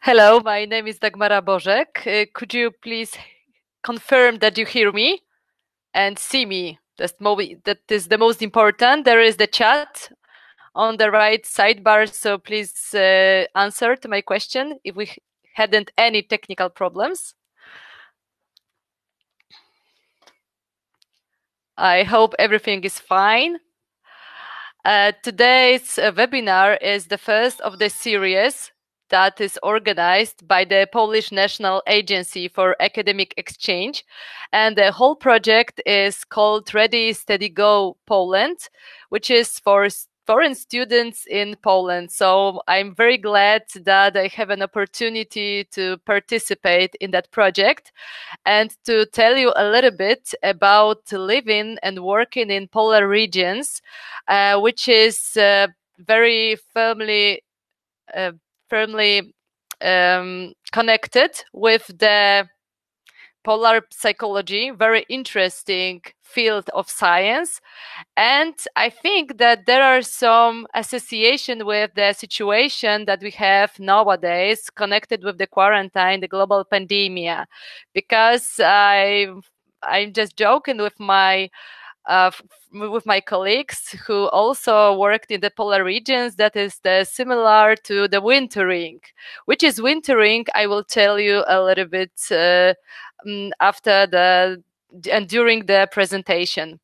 Hello, my name is Dagmara Bożek. Could you please confirm that you hear me and see me? That is the most important. There is the chat on the right sidebar, so please answer to my question if we hadn't any technical problems. I hope everything is fine. Today's webinar is the first of the series that is organized by the Polish National Agency for Academic Exchange. And the whole project is called Ready, Steady, Go Poland, which is for foreign students in Poland. So I'm very glad that I have an opportunity to participate in that project and to tell you a little bit about living and working in polar regions, which is very firmly connected with the polar psychology, very interesting field of science. And I think that there are some association with the situation that we have nowadays connected with the quarantine, the global pandemic, because I'm just joking with my colleagues who also worked in the polar regions, that is similar to the wintering. Which is wintering, I will tell you a little bit after and during the presentation.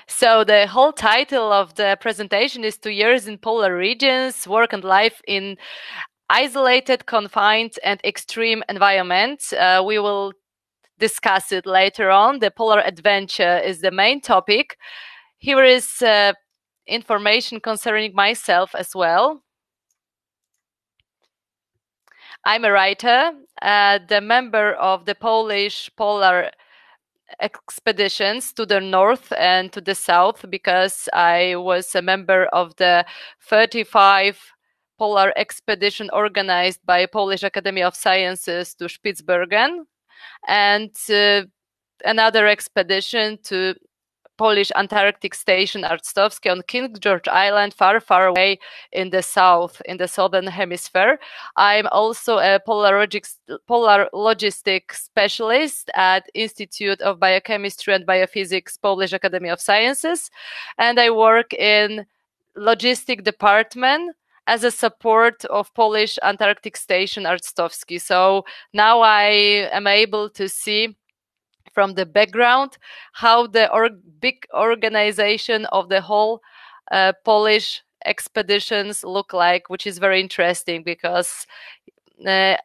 So the whole title of the presentation is 2 years in polar regions, work and life in isolated, confined and extreme environments. We will discuss it later on. The polar adventure is the main topic. Here is information concerning myself as well. I'm a writer, the member of the Polish polar expeditions to the north and to the south, because I was a member of the 35 polar expedition organized by Polish Academy of Sciences to Spitsbergen, and another expedition to Polish Antarctic station Arctowski on King George Island, far, far away in the south, in the southern hemisphere. I'm also a polar logistic specialist at Institute of Biochemistry and Biophysics, Polish Academy of Sciences, and I work in logistic department as a support of Polish Antarctic station Arctowski. So now I am able to see from the background how the big organization of the whole Polish expeditions look like, which is very interesting, because a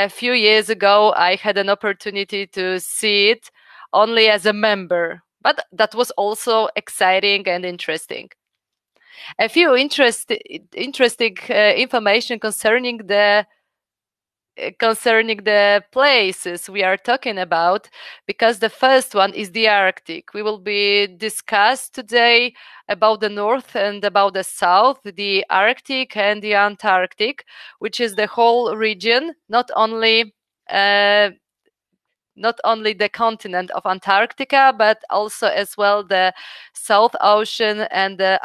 few years ago I had an opportunity to see it only as a member, but that was also exciting and interesting. A few interesting information concerning the places we are talking about, because the first one is the Arctic. We will be discussed today about the north and about the south, the Arctic and the Antarctic, which is the whole region, not only the continent of Antarctica, but also as well the South Ocean and the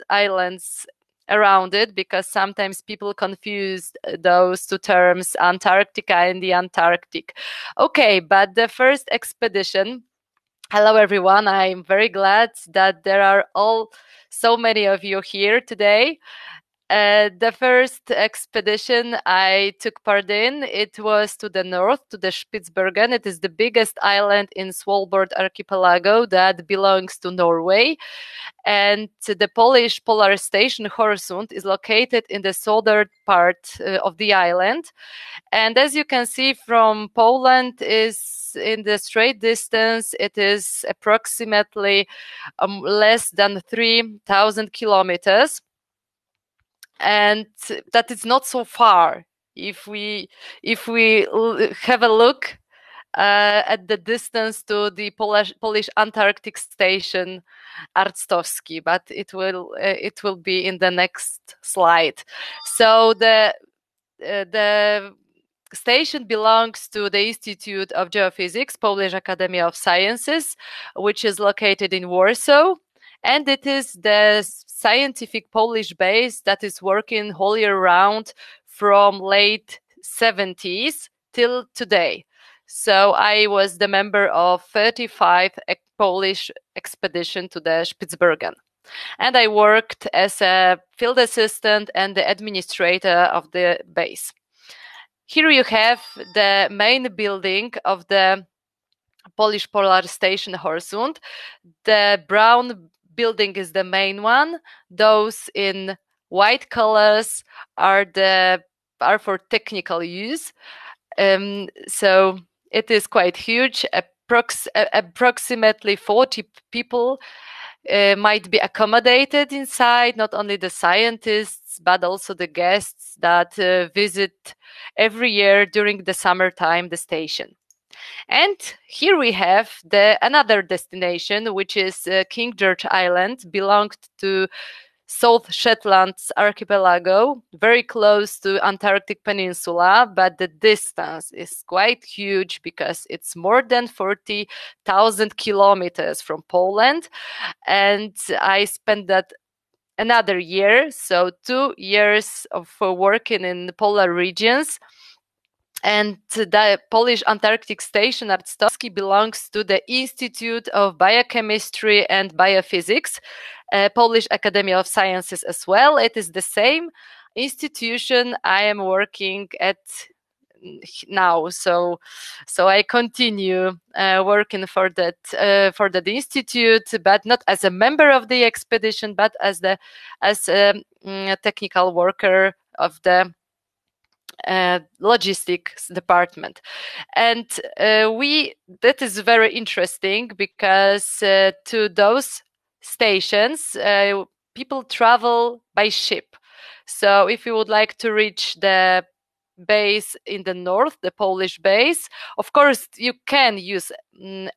islands around it, because sometimes people confuse those two terms, Antarctica and the Antarctic. Okay, but the first expedition. Hello everyone, I'm very glad that there are so many of you here today. The first expedition I took part in, it was to the north, to the Spitsbergen. It is the biggest island in Svalbard archipelago that belongs to Norway. And the Polish polar station Horsund is located in the southern part of the island. And as you can see from Poland, is in the straight distance, it is approximately less than 3,000 kilometers. And that is not so far if we have a look at the distance to the Polish Antarctic station Arctowski, but it will be in the next slide. So the station belongs to the Institute of Geophysics, Polish Academy of Sciences, which is located in Warsaw, and it is the scientific Polish base that is working whole year round from late 70s till today. So I was the member of 35 Polish expedition to the Spitsbergen. And I worked as a field assistant and the administrator of the base. Here you have the main building of the Polish Polar Station Horsund. The brown building is the main one. Those in white colors are for technical use. So it is quite huge. Approximately 40 people might be accommodated inside, not only the scientists, but also the guests that visit every year during the summertime the station. And here we have another destination, which is King George Island, belonged to South Shetlands archipelago, very close to Antarctic Peninsula, but the distance is quite huge because it's more than 40,000 kilometers from Poland. And I spent that another year, so 2 years of working in the polar regions. And the Polish Antarctic Station Arctowski belongs to the Institute of Biochemistry and Biophysics, Polish Academy of Sciences as well. It is the same institution I am working at now. So I continue working for that institute, but not as a member of the expedition, but as a technical worker of the logistics department. And that is very interesting because to those stations people travel by ship. So if you would like to reach the base in the north, the Polish base, of course you can use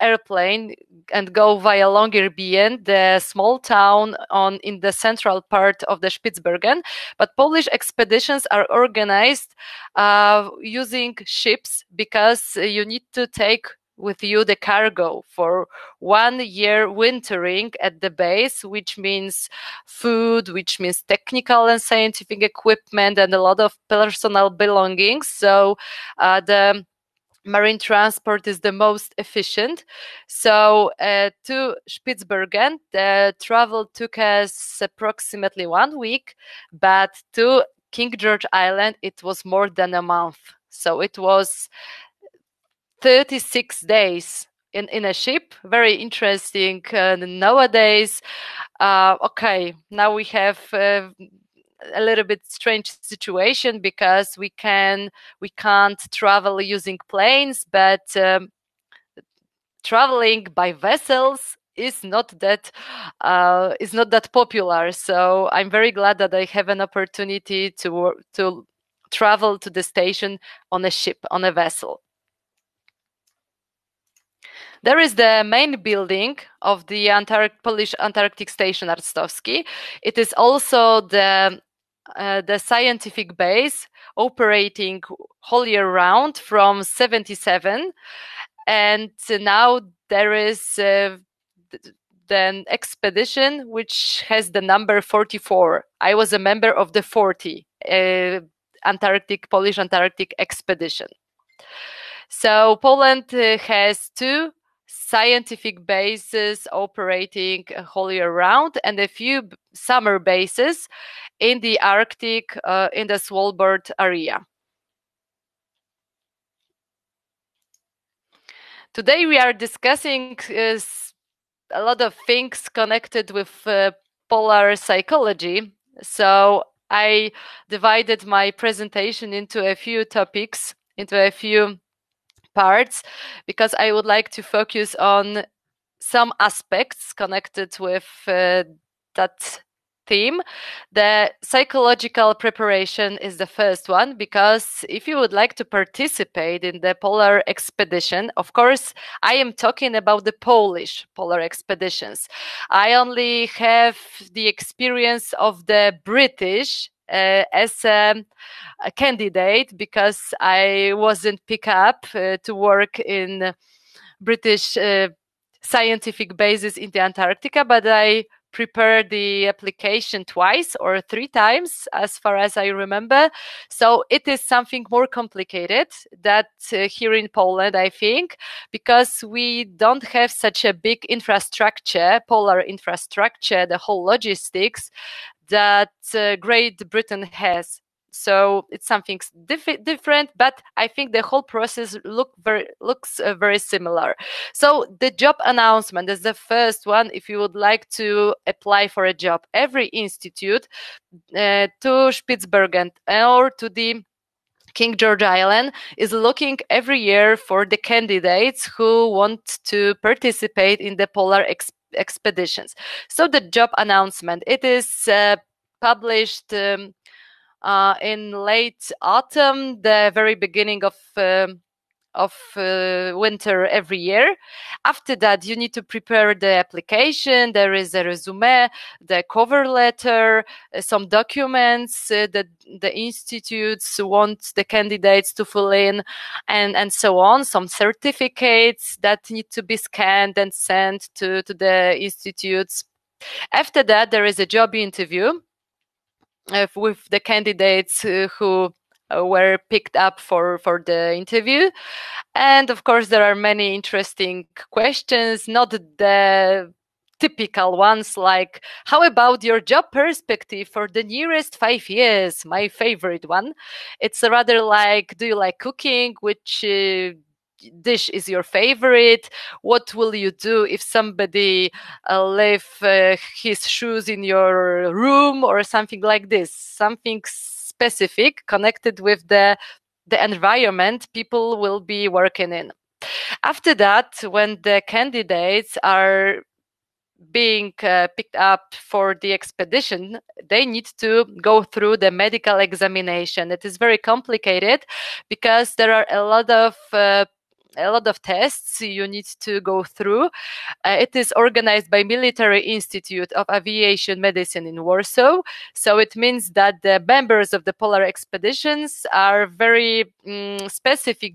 airplane and go via Longyearbyen, the small town in the central part of the Spitsbergen. But Polish expeditions are organized using ships because you need to take with you the cargo for 1 year wintering at the base, which means food, which means technical and scientific equipment, and a lot of personal belongings. So the marine transport is the most efficient. So to Spitsbergen, the travel took us approximately 1 week, but to King George Island, it was more than a month. So it was 36 days in a ship. Very interesting. Nowadays, okay, now we have a little bit strange situation because we can't travel using planes, but traveling by vessels is not that popular. So I'm very glad that I have an opportunity to travel to the station on a ship, on a vessel. There is the main building of the Polish Antarctic Station Arctowski. It is also the scientific base operating whole year round from 77. And now there is the expedition which has the number 44. I was a member of the 40 Polish Antarctic expedition. So Poland has 2 scientific bases operating whole year round and a few summer bases in the Arctic, in the Svalbard area. Today we are discussing a lot of things connected with polar psychology. So I divided my presentation into a few topics, into a few parts, because I would like to focus on some aspects connected with that theme. The psychological preparation is the first one, because if you would like to participate in the polar expedition, of course, I am talking about the Polish polar expeditions. I only have the experience of the British as a candidate, because I wasn't picked up to work in British scientific bases in the Antarctica, but I prepare the application twice or 3 times, as far as I remember. So it is something more complicated that here in Poland, I think, because we don't have such a big infrastructure, polar infrastructure, the whole logistics that Great Britain has. So it's something different, but I think the whole process looks very similar. So the job announcement is the first one. If you would like to apply for a job, every institute to Spitsbergen or to the King George Island is looking every year for the candidates who want to participate in the polar expeditions. So the job announcement, it is published in late autumn, the very beginning of winter every year. After that, you need to prepare the application. There is a resume, the cover letter, some documents that the institutes want the candidates to fill in, and so on. Some certificates that need to be scanned and sent to the institutes. After that, there is a job interview with the candidates who were picked up for the interview. And of course, there are many interesting questions, not the typical ones like, how about your job perspective for the nearest 5 years? My favorite one. It's rather like, do you like cooking? Which dish is your favorite? What will you do if somebody leave his shoes in your room or something like this? Something specific connected with the environment people will be working in. After that, when the candidates are being picked up for the expedition, they need to go through the medical examination. It is very complicated because there are a lot of tests you need to go through. It is organized by Military Institute of Aviation Medicine in Warsaw. So it means that the members of the polar expeditions are very specific,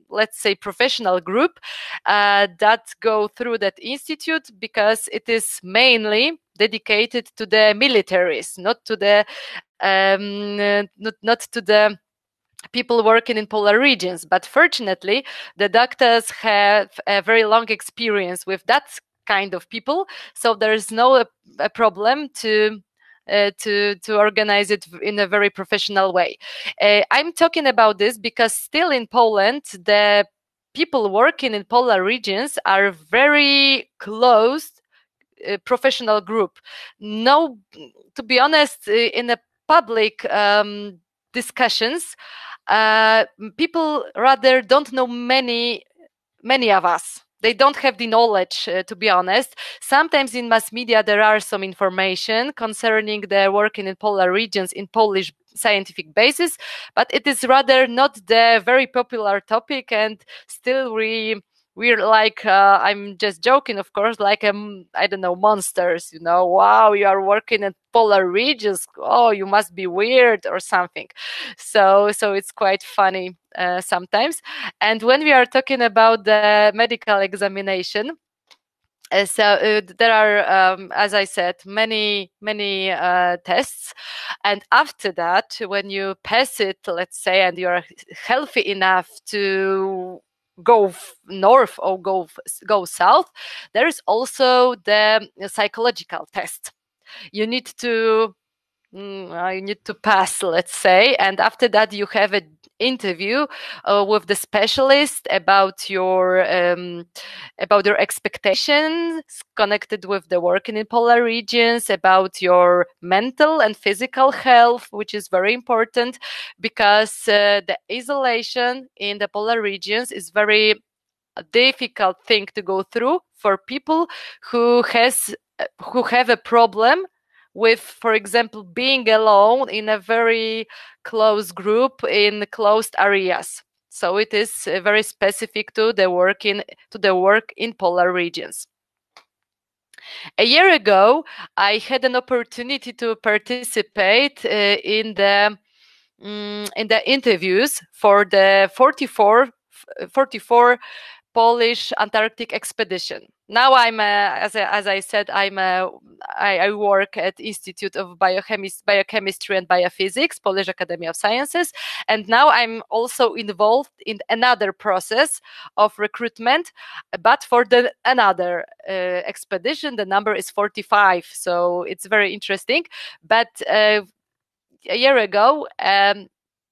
let's say, professional group that go through that institute, because it is mainly dedicated to the militaries, not to the not to the people working in polar regions. But fortunately, the doctors have a very long experience with that kind of people, so there is no a problem to organize it in a very professional way. I'm talking about this because still in Poland, the people working in polar regions are very close professional group. No, to be honest, in the public discussions, people rather don't know many of us. They don't have the knowledge, to be honest. Sometimes in mass media there are some information concerning the working in polar regions in Polish scientific basis, but it is rather not the very popular topic, and still we're like, I'm just joking, of course, like, I don't know, monsters, you know, wow, you are working in polar regions, oh, you must be weird or something. So it's quite funny sometimes. And when we are talking about the medical examination, there are, as I said, many tests, and after that, when you pass it, let's say, and you are healthy enough to go north or go south, there is also the psychological test. You need to pass, let's say, and after that you have an interview with the specialist about your expectations connected with the working in polar regions, about your mental and physical health, which is very important, because the isolation in the polar regions is very difficult thing to go through for people who have a problem with, for example, being alone in a very close group in closed areas. So it is very specific to the work in polar regions. A year ago, I had an opportunity to participate in the interviews for the 44 Polish Antarctic expedition. now I'm as I said, I work at Institute of Biochemistry and Biophysics, Polish Academy of Sciences, and now I'm also involved in another process of recruitment, but for another expedition. The number is 45, so it's very interesting. But a year ago,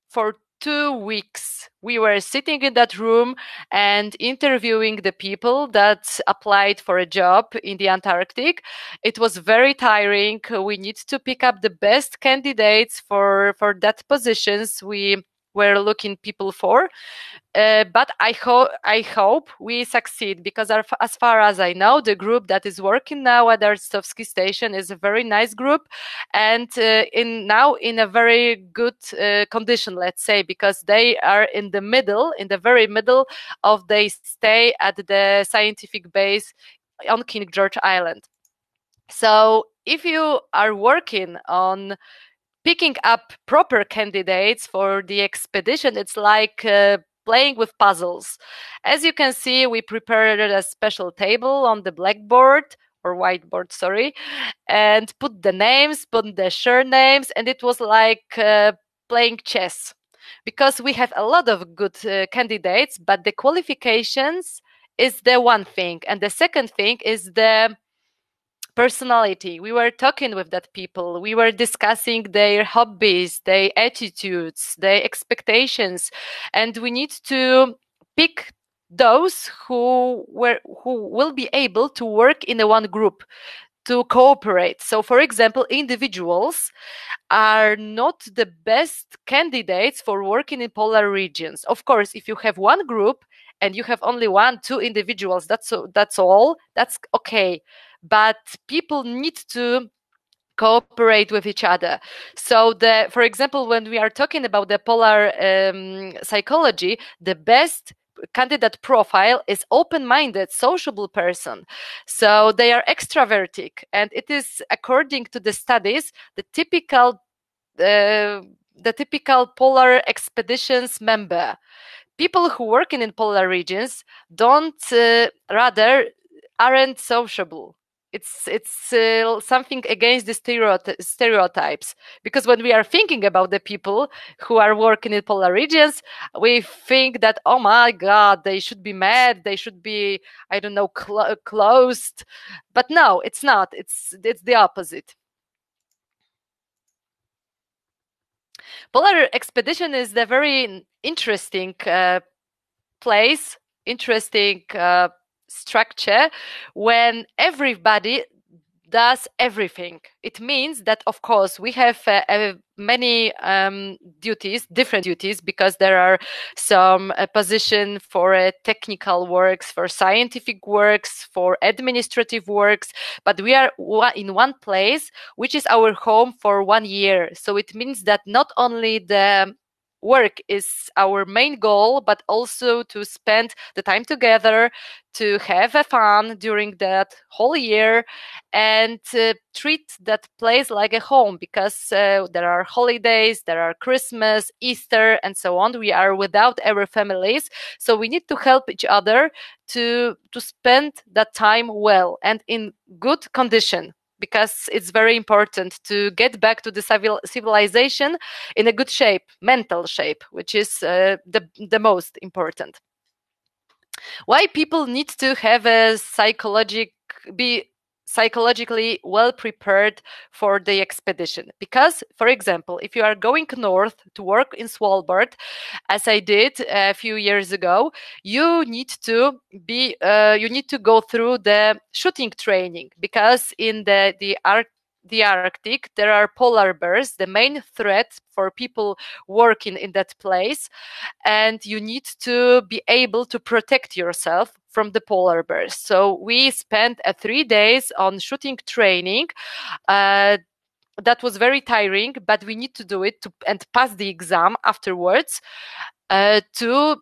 for 2 weeks, we were sitting in that room and interviewing the people that applied for a job in the Antarctic. It was very tiring. We need to pick up the best candidates for that positions we were looking people for. But I hope we succeed, because as far as I know, the group that is working now at Arstowski Station is a very nice group, and now in a very good condition, let's say, because they are in the very middle of their stay at the scientific base on King George Island. So if you are working on picking up proper candidates for the expedition, it's like playing with puzzles. As you can see, we prepared a special table on the blackboard or whiteboard, sorry, and put the names, put the surnames, and it was like playing chess, because we have a lot of good candidates, but the qualifications is the one thing, and the second thing is the personality. We were talking with that people. We were discussing their hobbies, their attitudes, their expectations, and we need to pick those who will be able to work in a one group, to cooperate. So, for example, individuals are not the best candidates for working in polar regions. Of course, if you have one group and you have only 1-2 individuals, that's all. That's okay. But people need to cooperate with each other. So, for example, when we are talking about the polar psychology, the best candidate profile is open-minded, sociable person. So they are extravertic, and it is, according to the studies, the typical polar expeditions member. People who work in polar regions aren't sociable. It's something against the stereotypes, because when we are thinking about the people who are working in polar regions, we think that, oh my God, they should be mad, they should be, I don't know, closed. But no, it's not. It's the opposite. Polar expedition is the very interesting place, interesting structure, when everybody does everything. It means that, of course, we have many duties, different duties, because there are some position for technical works, for scientific works, for administrative works, but we are in one place, which is our home for 1 year. So it means that not only the work is our main goal, but also to spend the time together, to have fun during that whole year, and treat that place like a home, because there are holidays, there are Christmas, Easter, and so on. We are without our families, so we need to help each other to spend that time well and in good condition, because it's very important to get back to the civilization in a good shape, mental shape, which is the most important. Why people need to have be psychologically well prepared for the expedition? Because, for example, if you are going north to work in Svalbard, as I did a few years ago, you need to go through the shooting training, because in the Arctic, there are polar bears, the main threat for people working in that place, and you need to be able to protect yourself from the polar bears. So we spent 3 days on shooting training. That was very tiring, but we need to do it and pass the exam afterwards to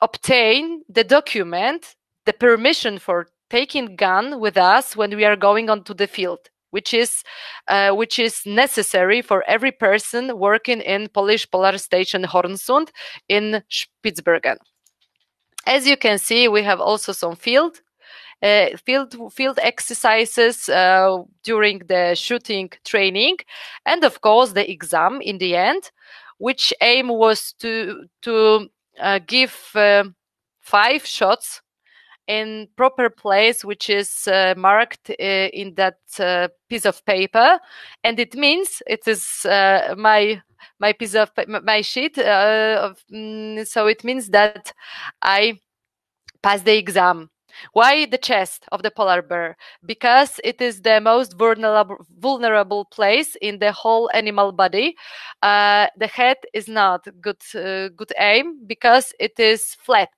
obtain the document, the permission for taking gun with us when we are going onto the field, which is necessary for every person working in Polish Polar Station Hornsund in Spitsbergen. As you can see, we have also some field field exercises during the shooting training, and of course the exam in the end, which aim was to give 5 shots in proper place, which is marked in that piece of paper, and it means it is my piece of my sheet. So it means that I passed the exam. Why the chest of the polar bear? Because it is the most vulnerable place in the whole animal body. The head is not good aim because it is flat.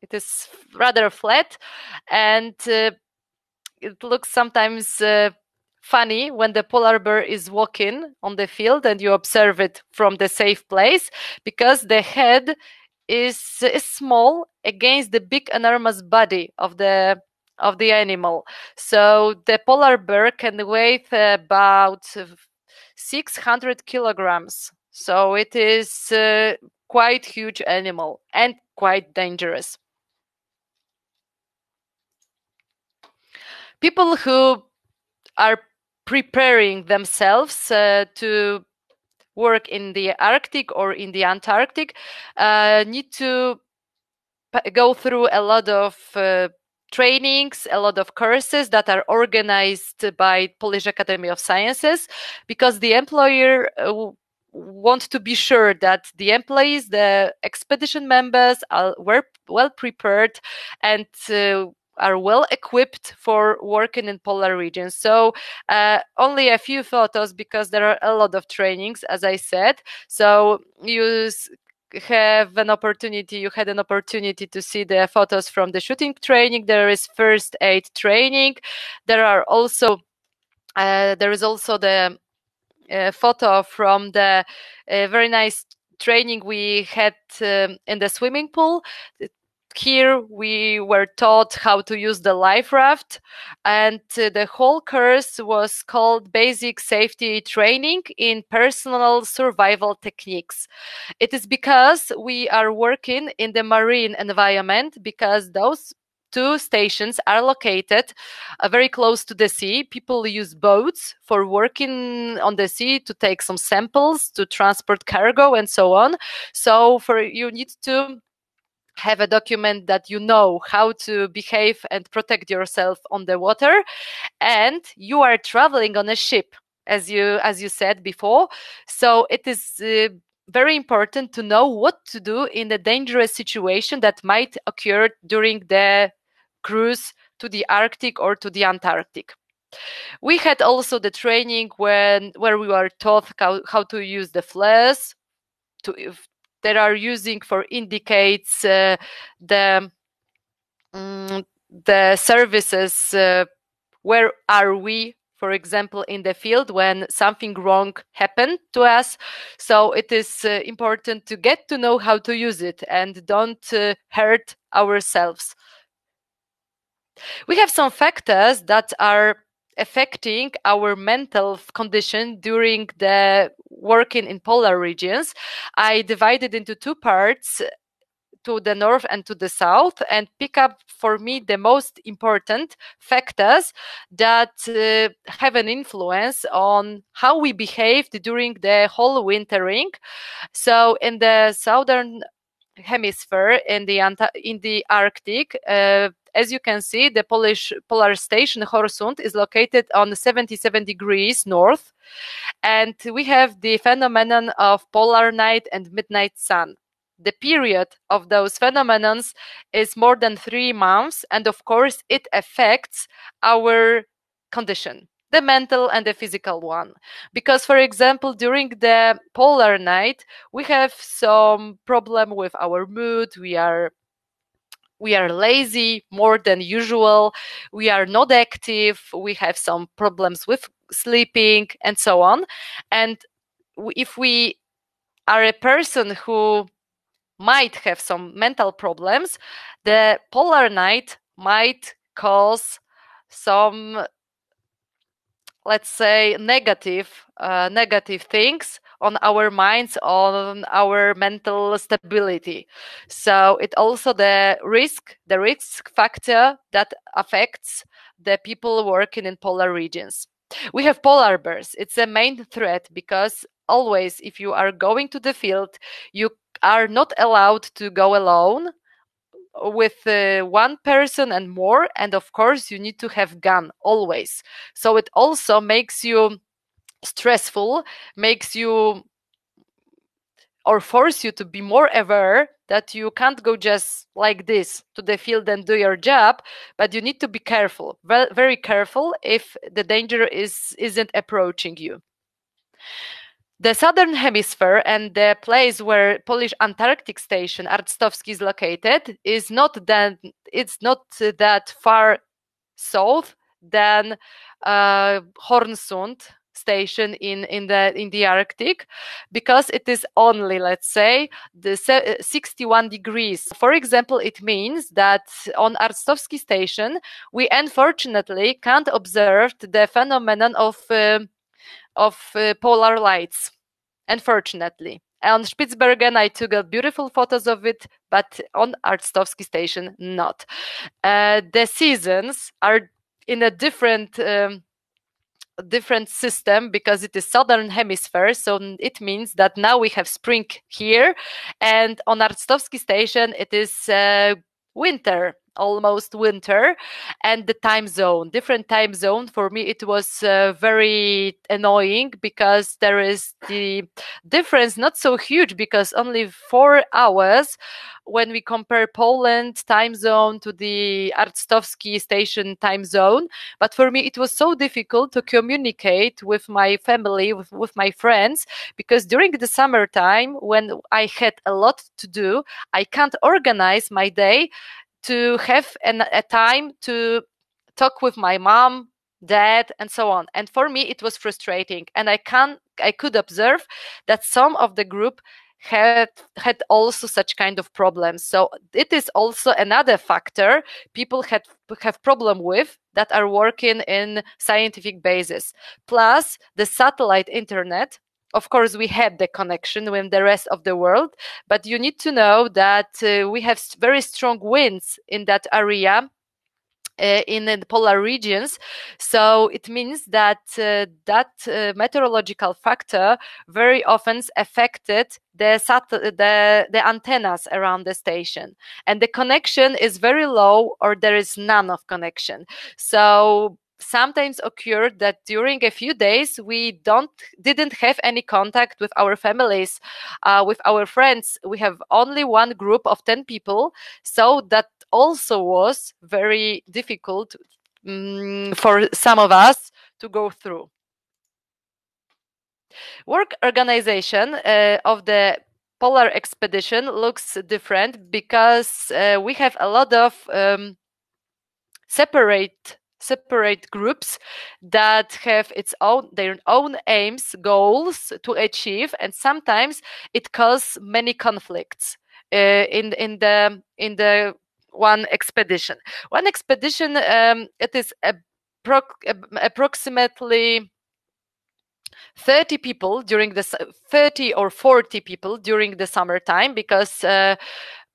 It is rather flat, and it looks sometimes funny when the polar bear is walking on the field and you observe it from the safe place, because the head is small against the big enormous body of the animal. So the polar bear can weigh about 600 kilograms. So it is quite huge animal and quite dangerous. People who are preparing themselves to work in the Arctic or in the Antarctic need to go through a lot of trainings, a lot of courses that are organized by Polish Academy of Sciences, because the employer want to be sure that the employees, the expedition members, were well prepared and are well equipped for working in polar regions. So only a few photos, because there are a lot of trainings, as I said. So you had an opportunity to see the photos from the shooting training. There is first aid training. There is also the photo from the very nice training we had in the swimming pool. Here we were taught how to use the life raft, and the whole course was called Basic Safety Training in Personal Survival Techniques. It is because we are working in the marine environment, because those 2 stations are located very close to the sea. People use boats for working on the sea, to take some samples, to transport cargo, and so on. So you need to have a document that you know how to behave and protect yourself on the water, and you are traveling on a ship, as you said before. So it is very important to know what to do in a dangerous situation that might occur during the cruise to the Arctic or to the Antarctic. We had also the training where we were taught how to use the flares that are using for indicates the services. Where are we, for example, in the field when something wrong happened to us? So it is important to get to know how to use it and don't hurt ourselves. We have some factors that are affecting our mental condition during the working in polar regions. I divided into 2 parts, to the north and to the south, and pick up for me the most important factors that have an influence on how we behaved during the whole wintering. So in the southern hemisphere, in the Arctic, as you can see, the Polish polar station Horsund is located on 77 degrees north, and we have the phenomenon of polar night and midnight sun. The period of those phenomena is more than 3 months, and of course it affects our condition, the mental and the physical one. Because, for example, during the polar night, we have some problem with our mood. We are lazy more than usual. We are not active. We have some problems with sleeping and so on. And if we are a person who might have some mental problems, the polar night might cause some, let's say, negative things on our minds, on our mental stability. So it also the risk factor that affects the people working in polar regions. We have polar bears. It's a main threat because always if you are going to the field, you are not allowed to go alone with one person and more, and of course you need to have gun always. So it also makes you stressful, makes you or force you to be more aware that you can't go just like this to the field and do your job, but you need to be careful, very careful if the danger isn't approaching you. The southern hemisphere and the place where Polish Antarctic station Arctowski is located is not that far south than Hornsund station in the Arctic, because it is only, let's say, the 61 degrees. For example, it means that on Arctowski station we unfortunately can't observe the phenomenon of polar lights, unfortunately. On Spitsbergen, I took beautiful photos of it, but on Arctowski station, not. The seasons are in a different system because it is southern hemisphere, so it means that now we have spring here, and on Arctowski station it is winter, almost winter, and the different time zone. For me it was very annoying because there is the difference not so huge, because only 4 hours when we compare Poland time zone to the Arctowski station time zone. But for me it was so difficult to communicate with my family, with my friends, because during the summertime when I had a lot to do, I can't organize my day to have a time to talk with my mom, dad, and so on. And for me, it was frustrating. And I could observe that some of the group had also such kind of problems. So it is also another factor people have problem with that are working in scientific basis. Plus the satellite internet. Of course, we have the connection with the rest of the world, but you need to know that we have very strong winds in that area, in the polar regions. So it means that meteorological factor very often affected the antennas around the station, and the connection is very low or there is none of connection. So sometimes occurred that during a few days we didn't have any contact with our families, with our friends. We have only one group of 10 people, so that also was very difficult for some of us to go through. Work organization of the polar expedition looks different because we have a lot of separate groups that have their own aims, goals to achieve, and sometimes it causes many conflicts in the one expedition. One expedition, it is approximately 30 people during 30 or 40 people during the summertime, because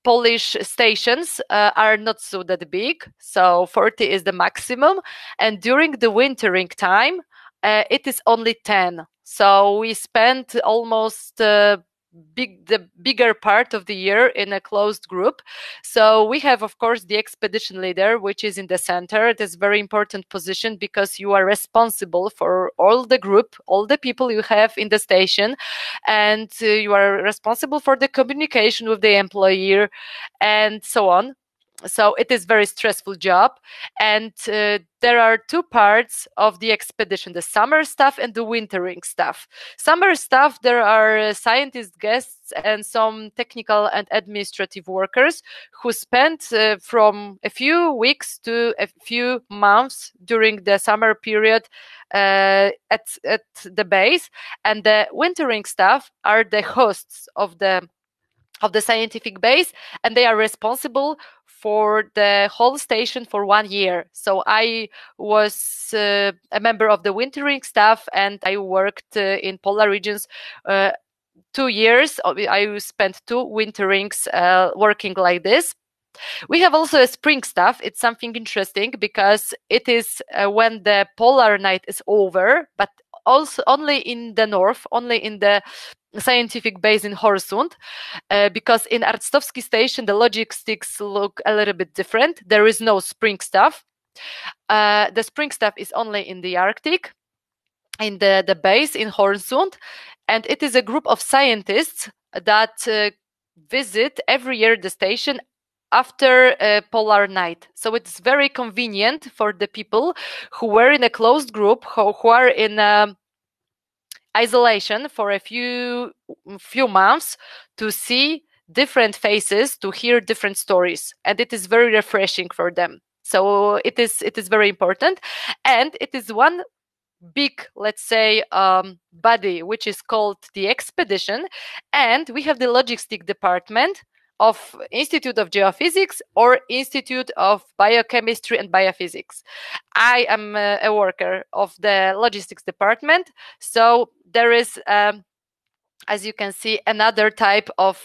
Polish stations are not so that big, so 40 is the maximum. And during the wintering time, it is only 10. So we spent almost the bigger part of the year in a closed group. So we have, of course, the expedition leader, which is in the center. It is a very important position because you are responsible for all the group, all the people you have in the station, and you are responsible for the communication with the employer and so on. So it is very stressful job, and there are 2 parts of the expedition: the summer stuff and the wintering stuff. Summer stuff, there are scientist guests and some technical and administrative workers who spent from a few weeks to a few months during the summer period at the base. And the wintering staff are the hosts of the of the scientific base, and they are responsible for the whole station for 1 year. So I was a member of the wintering staff, and I worked in polar regions 2 years. I spent 2 winterings working like this. We have also a spring staff. It's something interesting because it is when the polar night is over, but also only in the north, only in the scientific base in Horsund, because in Arctowski station the logistics look a little bit different. There is no spring staff. The spring staff is only in the Arctic, in the base in Horsund, and it is a group of scientists that visit every year the station after a polar night. So it's very convenient for the people who were in a closed group, who are in isolation for a few months, to see different faces, to hear different stories, and it is very refreshing for them. So it is very important, and it is one big, let's say, body which is called the expedition, and we have the logistic department of Institute of Geophysics or Institute of Biochemistry and Biophysics. I am a worker of the logistics department, so there is, as you can see, another type of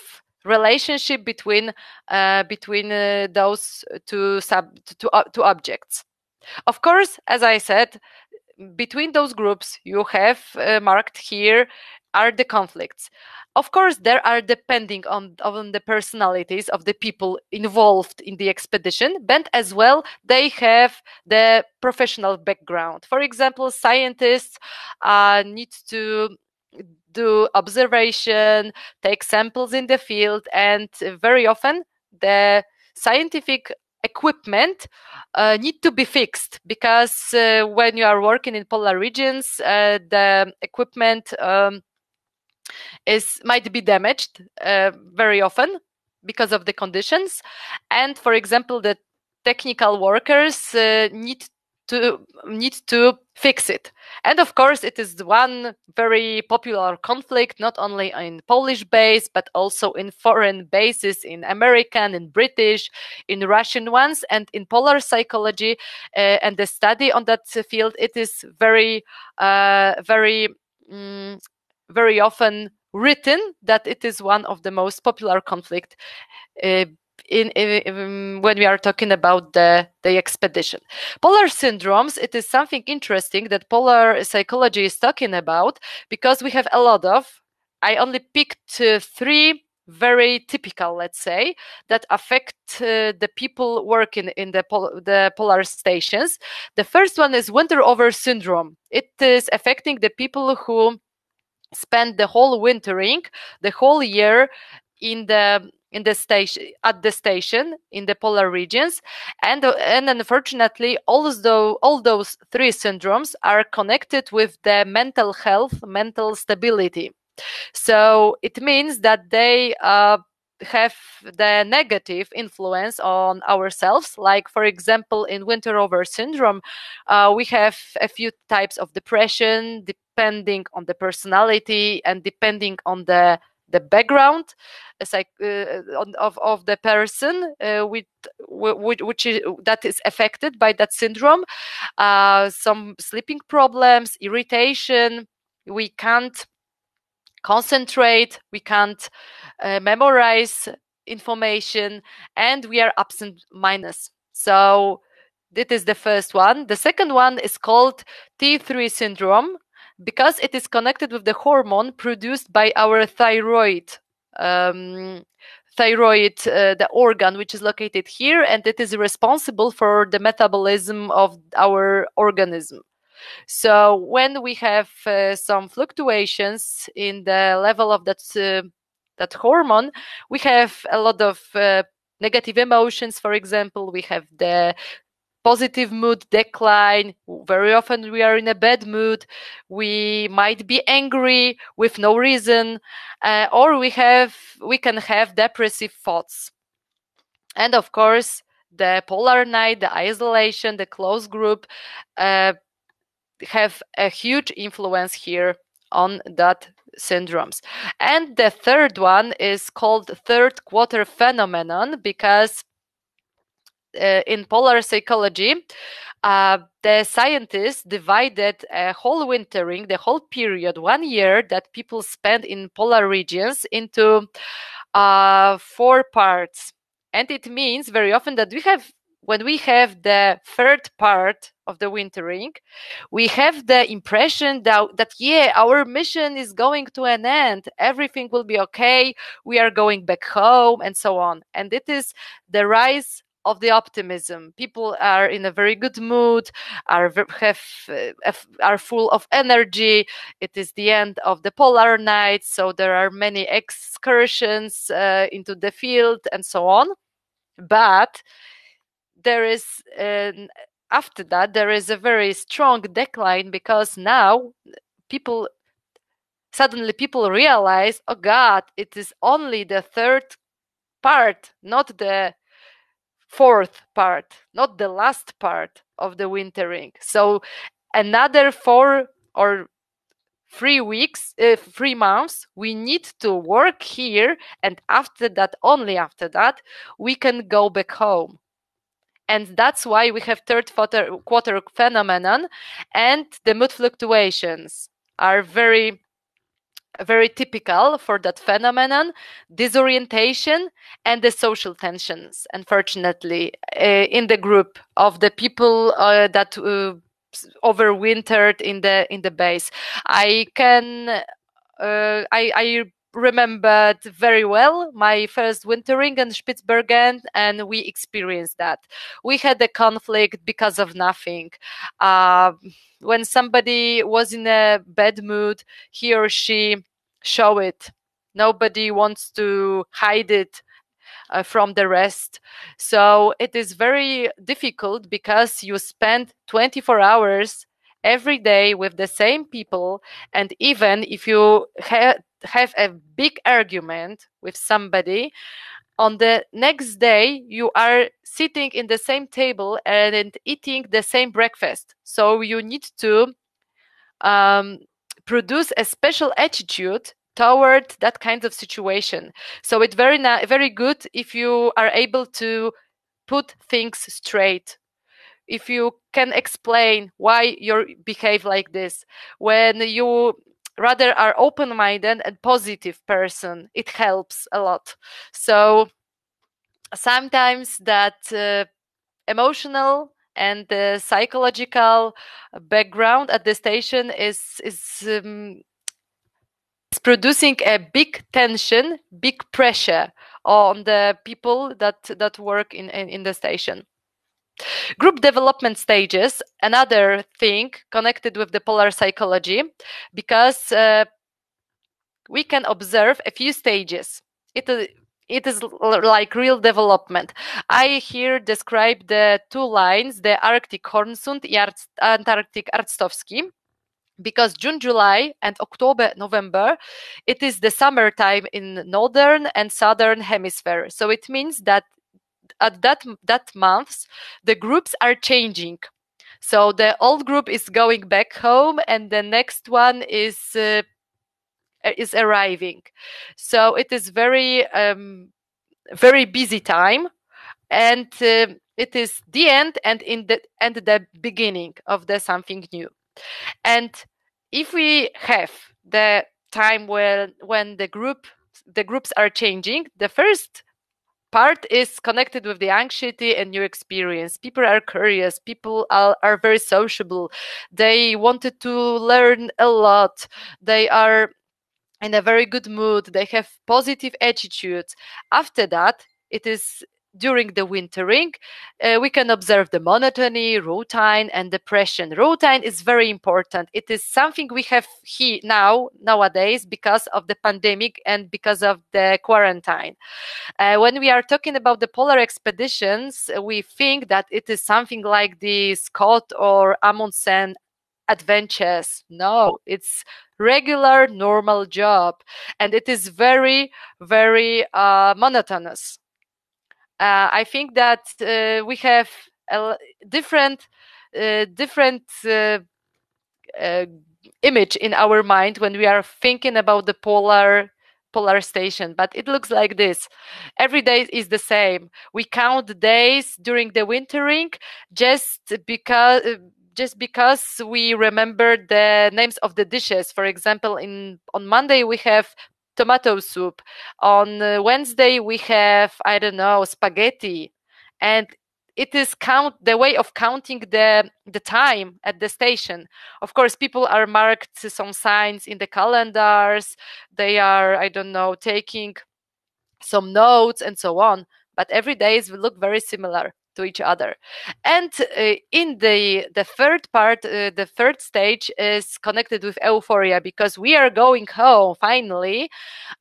relationship between those two objects. Of course, as I said, between those groups you have marked here are the conflicts. Of course, there are, depending on the personalities of the people involved in the expedition, but as well they have the professional background. For example, scientists need to do observation, take samples in the field, and very often the scientific equipment need to be fixed, because when you are working in polar regions, the equipment might be damaged very often because of the conditions. And for example, the technical workers need to fix it. And of course, it is one very popular conflict, not only in Polish base, but also in foreign bases, in American, in British, in Russian ones. And in polar psychology and the study on that field, it is very often written that it is one of the most popular conflict when we are talking about the expedition. Polar syndromes, it is something interesting that polar psychology is talking about, because we have a lot of, I only picked 3 very typical, let's say, that affect the people working in the polar stations. The first one is winter over syndrome. It is affecting the people who spend the whole wintering, the whole year in the station, at the station in the polar regions, and unfortunately all those 3 syndromes are connected with the mental health, mental stability. So it means that they have the negative influence on ourselves. Like, for example, in winter over syndrome, we have a few types of depression, depending on the personality and depending on the background of the person that is affected by that syndrome. Some sleeping problems, irritation, we can't concentrate, we can't memorize information, and we are absent-minded. So that is the first one. The second one is called T3 syndrome, because it is connected with the hormone produced by our thyroid, the organ which is located here, and it is responsible for the metabolism of our organism. So when we have some fluctuations in the level of that hormone, we have a lot of negative emotions. For example, we have the positive mood decline. Very often we are in a bad mood. We might be angry with no reason, or we can have depressive thoughts. And of course, the polar night, the isolation, the close group have a huge influence here on that syndromes. And the third one is called third quarter phenomenon, because in polar psychology, the scientists divided a whole wintering, the whole period, 1 year that people spend in polar regions, into 4 parts. And it means very often that when we have the third part of the wintering, we have the impression that yeah, our mission is going to an end, everything will be okay, we are going back home, and so on. And it is the rise of the optimism. People are in a very good mood, are full of energy. It is the end of the polar nights, so there are many excursions into the field and so on. But there is after that there is a very strong decline, because now suddenly people realize, oh God, it is only the third part, not the fourth part, not the last part of the wintering. So another 4 or 3 weeks, 3 months, we need to work here, and after that, only after that, we can go back home. And that's why we have third quarter phenomenon, and the mood fluctuations are very, very typical for that phenomenon, disorientation, and the social tensions, unfortunately, in the group of the people that overwintered in the base. I remembered very well my first wintering in Spitsbergen, and we experienced that. We had a conflict because of nothing. When somebody was in a bad mood, he or she show it. Nobody wants to hide it from the rest. So it is very difficult, because you spend 24 hours every day with the same people, and even if you have a big argument with somebody, on the next day you are sitting in the same table and eating the same breakfast. So you need to produce a special attitude toward that kind of situation. So it's very good if you are able to put things straight, if you can explain why you behave like this. When you rather are open-minded and positive person, it helps a lot. So sometimes that emotional and psychological background at the station is producing a big tension, big pressure on the people that work in the station. Group development stages, another thing connected with the polar psychology, because we can observe a few stages. It is like real development. I here describe the 2 lines, the Arctic Hornsund and Antarctic Arctowski, because June, July, and October, November, it is the summertime in northern and southern hemisphere. So it means that at that months, the groups are changing. So the old group is going back home, and the next one is arriving. So it is very very busy time, and it is the end and the beginning of the something new. And if we have the time when the groups are changing, the first part is connected with the anxiety and new experience. People are curious, people are very sociable, they wanted to learn a lot, they are in a very good mood, they have positive attitudes. After that, it is during the wintering, we can observe the monotony, routine, and depression. Routine is very important. It is something we have here nowadays because of the pandemic and because of the quarantine. When we are talking about the polar expeditions, we think that it is something like the Scott or Amundsen adventures. No, it's regular, normal job, and it is very, very monotonous. I think that we have different image in our mind when we are thinking about the polar station, but it looks like this. Every day is the same. We count the days during the wintering just because we remember the names of the dishes. For example, on Monday we have tomato soup. On Wednesday we have, I don't know, spaghetti. And it is the way of counting the time at the station. Of course, people are marked some signs in the calendars. They are, I don't know, taking some notes and so on. But every day will look very similar to each other. And in the third part, the third stage is connected with euphoria, because we are going home finally,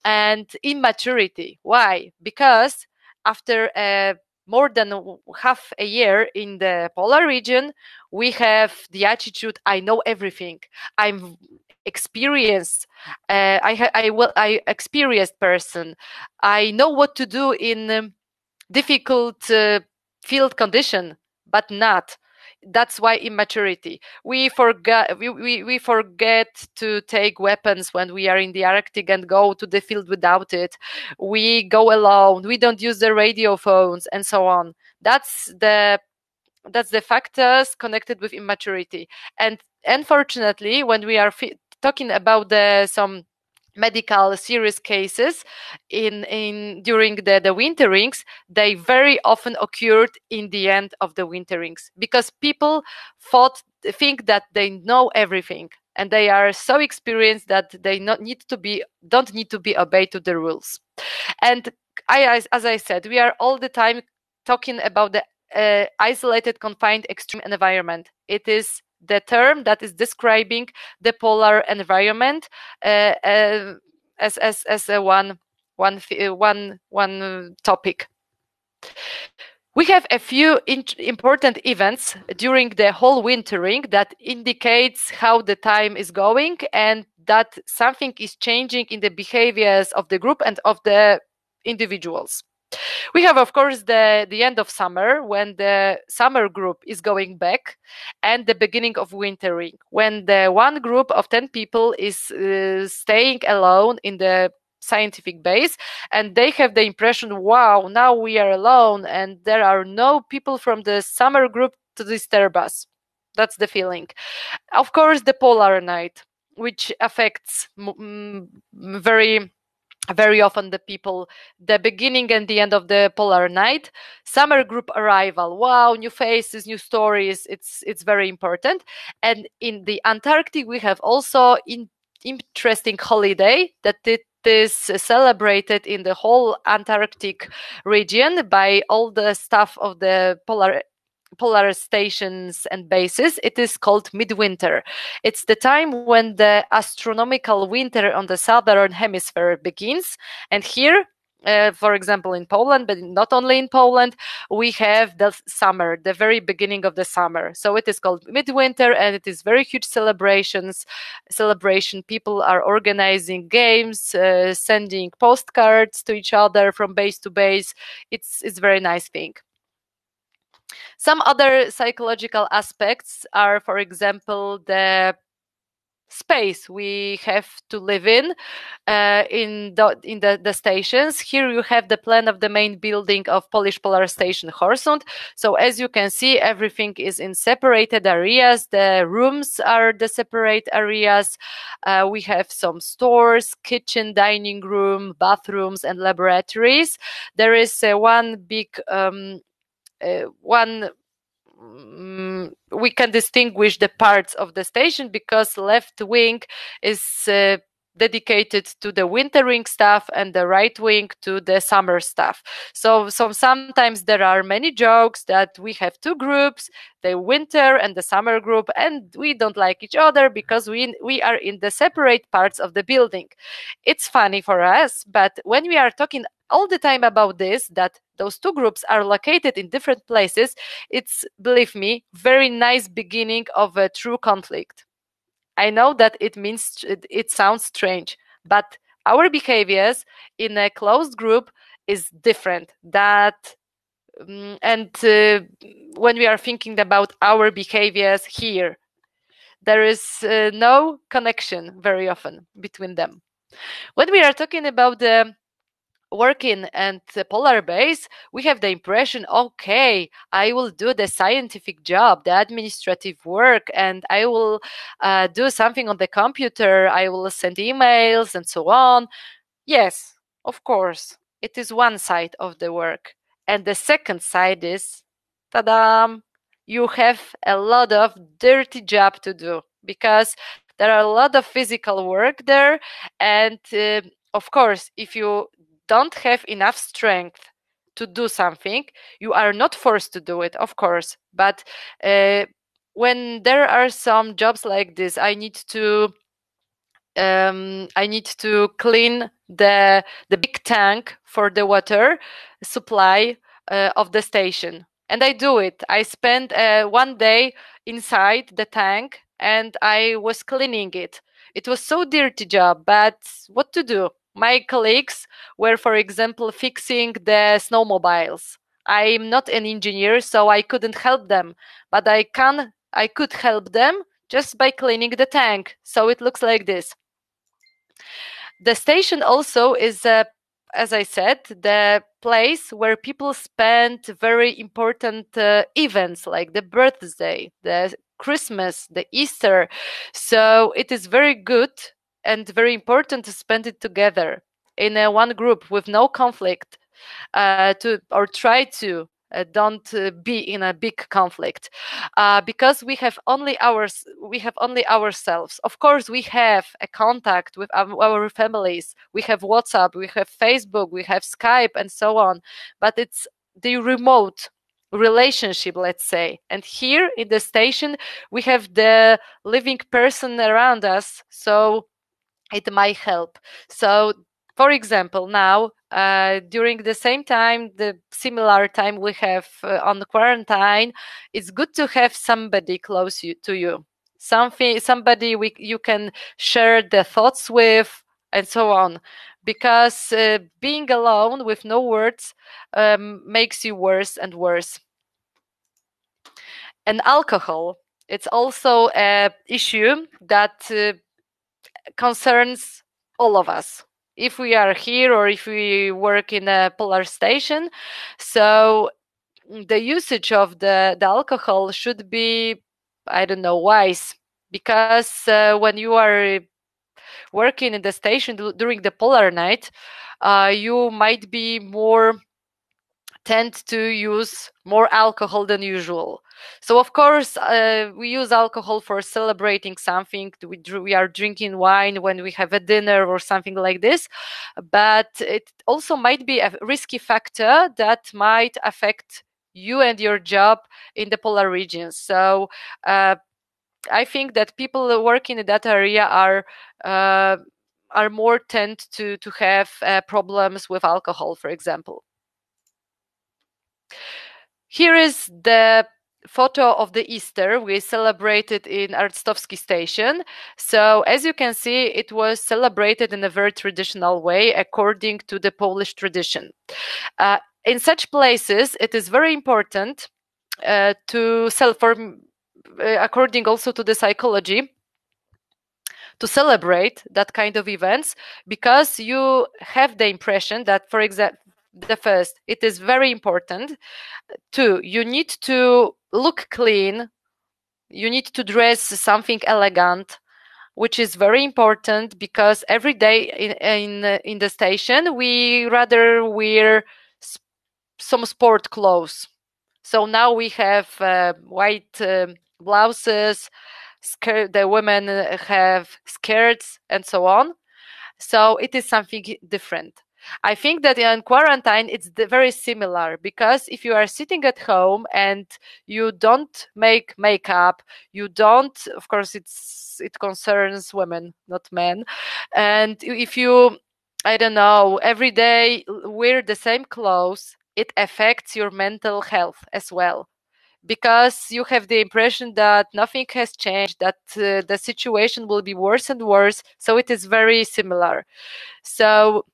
and immaturity. Why? Because after more than half a year in the polar region, we have the attitude, I know everything. I'm experienced. I experienced person. I know what to do in difficult field condition, but not. That's why immaturity. We forget to take weapons when we are in the Arctic and go to the field without it. We go alone. We don't use the radio phones and so on. That's the factors connected with immaturity. And unfortunately, when we are talking about some medical serious cases during the winterings, they very often occurred in the end of the winterings, because people think that they know everything, and they are so experienced that they don't need to be obeyed to the rules. And as I said, we are all the time talking about the isolated, confined, extreme environment. It is the term that is describing the polar environment as a one topic. We have a few important events during the whole wintering that indicates how the time is going, and that something is changing in the behaviors of the group and of the individuals. We have, of course, the end of summer, when the summer group is going back, and the beginning of wintering, when the one group of 10 people is staying alone in the scientific base, and they have the impression, wow, now we are alone and there are no people from the summer group to disturb us. That's the feeling. Of course, the polar night, which affects very often the people, the beginning and the end of the polar night. Summer group arrival, wow, new faces, new stories. It's very important. And in the Antarctic, we have also interesting holiday that it is celebrated in the whole Antarctic region by all the staff of the polar stations and bases. It is called midwinter. It's the time when the astronomical winter on the southern hemisphere begins. And here, for example, in Poland, but not only in Poland, we have the summer, the very beginning of the summer. So it is called midwinter, and it is very huge celebration. People are organizing games, sending postcards to each other from base to base. It's a very nice thing. Some other psychological aspects are, for example, the space we have to live in the stations. Here you have the plan of the main building of Polish Polar Station Horsund. So as you can see, everything is in separated areas. The rooms are the separate areas. We have some stores, kitchen, dining room, bathrooms, and laboratories. There is one big we can distinguish the parts of the station, because left wing is dedicated to the wintering stuff and the right wing to the summer stuff. So sometimes there are many jokes that we have two groups, the winter and the summer group, and we don't like each other because we are in the separate parts of the building. It's funny for us, but when we are talking all the time about this, that those two groups are located in different places, it's, believe me, very nice beginning of a true conflict. I know that it sounds strange, but our behaviors in a closed group is different. When we are thinking about our behaviors here, there is no connection very often between them. When we are talking about the working and the polar base, we have the impression, okay, I will do the scientific job, the administrative work, and I will do something on the computer, I will send emails and so on. Yes, of course, it is one side of the work. And the second side is, ta-da, you have a lot of dirty job to do, because there are a lot of physical work there. And of course, if you don't have enough strength to do something, you are not forced to do it, of course. But when there are some jobs like this, I need to clean the big tank for the water supply of the station, and I do it. I spent one day inside the tank and I was cleaning it. It was so dirty job, but what to do? My colleagues were, for example, fixing the snowmobiles. I'm not an engineer, so I couldn't help them, but I could help them just by cleaning the tank. So it looks like this. The station also is, as I said, the place where people spend very important events like the birthday, the Christmas, the Easter. So it is very good and very important to spend it together in one group with no conflict, or try to don't be in a big conflict, because we have only ourselves. Of course, we have a contact with our families. We have WhatsApp, we have Facebook, we have Skype, and so on. But it's the remote relationship, let's say. And here in the station, we have the living person around us, so it might help. So, for example, now during the same time, the similar time we have on the quarantine, it's good to have somebody close to you, somebody you can share the thoughts with, and so on. Because being alone with no words makes you worse and worse. And alcohol, it's also an issue that concerns all of us, if we are here or if we work in a polar station. So the usage of the alcohol should be, I don't know, wise, because when you are working in the station during the polar night, you might be tend to use more alcohol than usual. So of course, we use alcohol for celebrating something. We are drinking wine when we have a dinner or something like this, but it also might be a risky factor that might affect you and your job in the polar regions. So I think that people working in that area are more tend to have problems with alcohol, for example. Here is the photo of the Easter we celebrated in Arctowski station. So as you can see, it was celebrated in a very traditional way according to the Polish tradition. In such places, it is very important according also to the psychology, to celebrate that kind of events, because you have the impression that, for example, the first, it is very important. Two, you need to look clean. You need to dress something elegant, which is very important, because every day in the station we rather wear some sport clothes. So now we have white blouses, the women have skirts, and so on. So it is something different. I think that in quarantine, it's very similar, because if you are sitting at home and you don't make makeup, you don't, of course, it concerns women, not men. And if you, I don't know, every day wear the same clothes, it affects your mental health as well, because you have the impression that nothing has changed, that the situation will be worse and worse. So it is very similar. So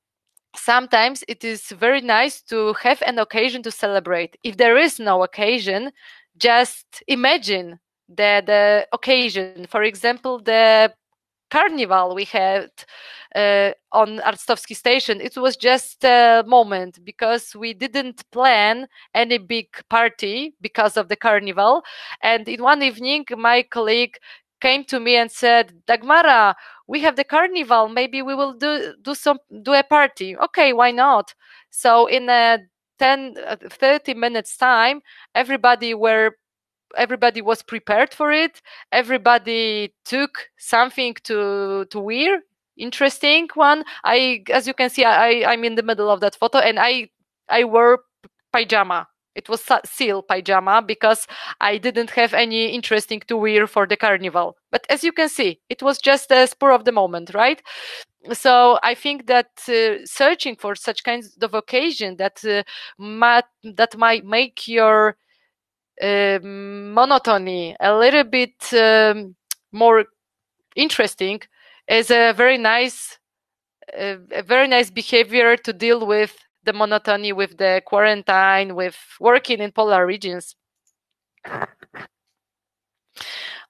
sometimes it is very nice to have an occasion to celebrate. If there is no occasion, just imagine the occasion. For example, the carnival we had on Arstowski station, it was just a moment because we didn't plan any big party because of the carnival. And in one evening, my colleague came to me and said, Dagmara, we have the carnival, maybe we will do a party. Okay, why not? So in a 30 minutes time, everybody was prepared for it. Everybody took something to wear, interesting one. As you can see, I'm in the middle of that photo, and I wore pajama. It was seal pajama because I didn't have any interesting to wear for the carnival. But as you can see, it was just a spur of the moment, right? So I think that searching for such kinds of occasion that might make your monotony a little bit more interesting is a very nice behavior to deal with the monotony, with the quarantine, with working in polar regions.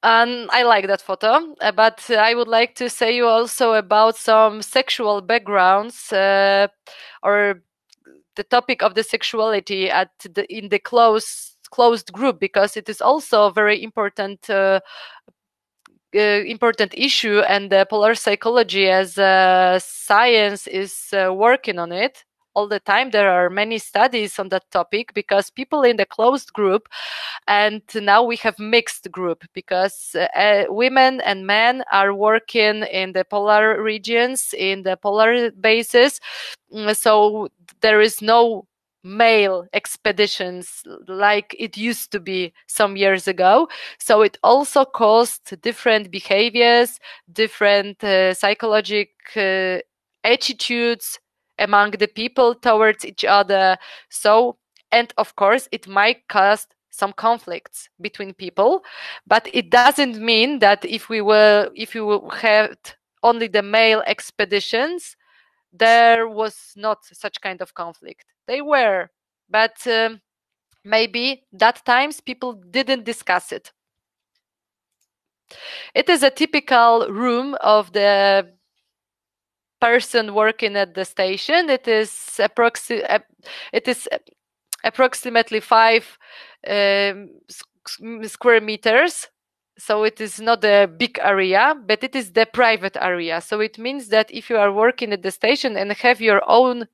And I like that photo, but I would like to say you also about some sexual backgrounds or the topic of the sexuality in the closed group, because it is also a very important important issue, and the polar psychology as science is working on it all the time. There are many studies on that topic because people in the closed group, and now we have mixed group because women and men are working in the polar regions, in the polar bases. So there is no male expeditions like it used to be some years ago. So it also caused different behaviors, different psychological attitudes among the people towards each other. So, and of course, it might cause some conflicts between people, but it doesn't mean that if you had only the male expeditions, there was not such kind of conflict. They were, but maybe that times people didn't discuss it. It is a typical room of the person working at the station. It is approximately 5 square meters. So it is not a big area, but it is the private area. So it means that if you are working at the station and have your own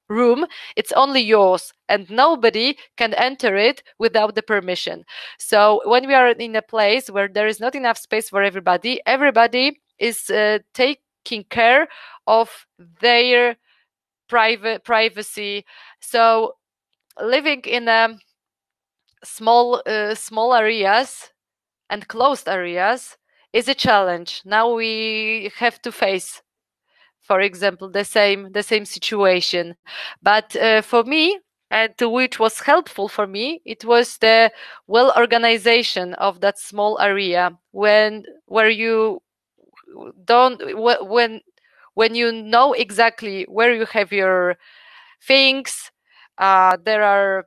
room, it's only yours and nobody can enter it without the permission. So when we are in a place where there is not enough space for everybody is taking care of their privacy. So living in small areas and closed areas is a challenge. Now we have to face, for example, the same situation. But for me, and which was helpful for me, it was the well organization of that small area where you don't when you know exactly where you have your things. There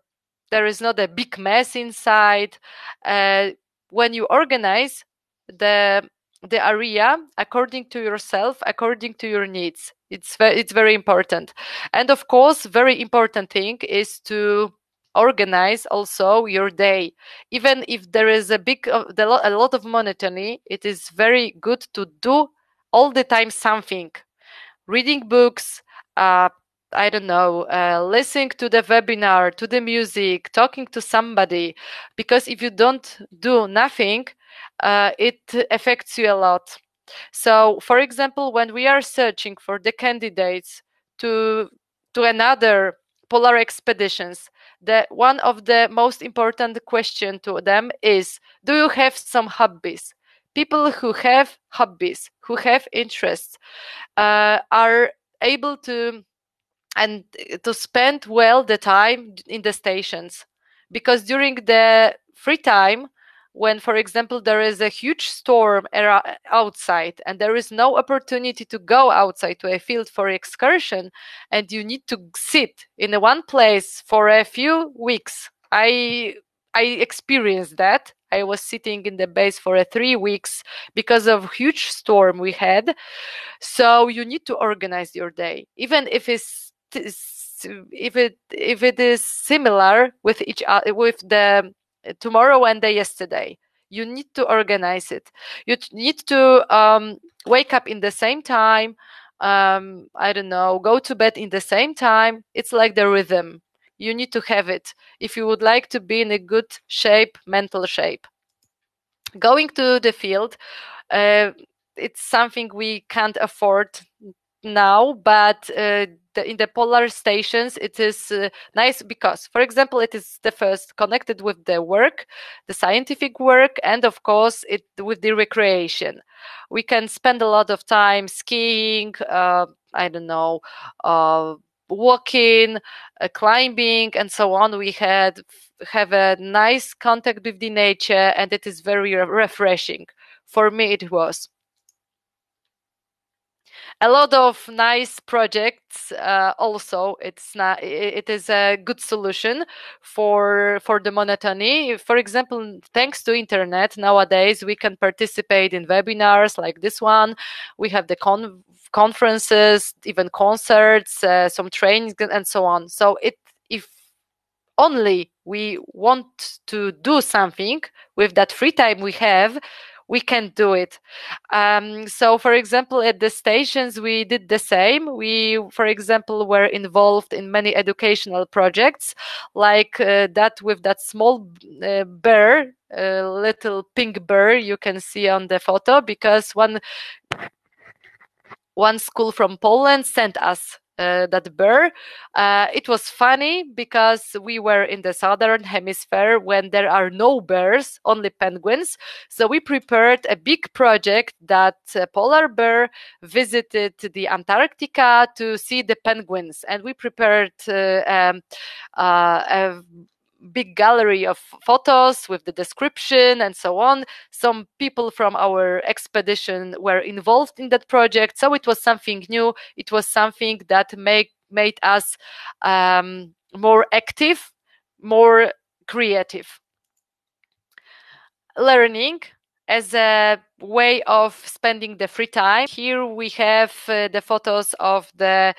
is not a big mess inside. When you organize the area according to yourself, according to your needs, it's very important. And of course, very important thing is to organize also your day. Even if there is a lot of monotony, it is very good to do all the time something. Reading books, I don't know, listening to the webinar, to the music, talking to somebody. Because if you don't do nothing, it affects you a lot. So, for example, when we are searching for the candidates to another polar expeditions, one of the most important question to them is, do you have some hobbies? People who have hobbies, who have interests, are able to spend well the time in the stations. Because during the free time, when, for example, there is a huge storm outside and there is no opportunity to go outside to a field for excursion, and you need to sit in one place for a few weeks, I I experienced that. I was sitting in the base for 3 weeks because of huge storm we had. So you need to organize your day, even if if it is similar with each other, with the tomorrow and the yesterday. You need to organize it. You need to wake up in the same time. I don't know, go to bed in the same time. It's like the rhythm. You need to have it if you would like to be in a good shape, mental shape. Going to the field, it's something we can't afford now, but in the polar stations it is nice because, for example, it is the first connected with the work, the scientific work, and of course it with the recreation. We can spend a lot of time skiing, I don't know, walking, climbing, and so on. We have a nice contact with the nature, and it is very refreshing. For me, it was a lot of nice projects. Also, it is a good solution for the monotony. For example, thanks to internet nowadays, we can participate in webinars like this one. We have the conferences, even concerts, some trainings, and so on. So if only we want to do something with that free time we have, we can do it. So, for example, at the stations, we did the same. We, for example, were involved in many educational projects, like that with that small bear, little pink bear you can see on the photo, because one school from Poland sent us that bear. It was funny because we were in the southern hemisphere when there are no bears, only penguins. So we prepared a big project that polar bear visited the Antarctica to see the penguins, and we prepared a big gallery of photos with the description and so on. Some people from our expedition were involved in that project, so it was something new. It was something that made us more active, more creative. Learning as a way of spending the free time. Here we have the photos of the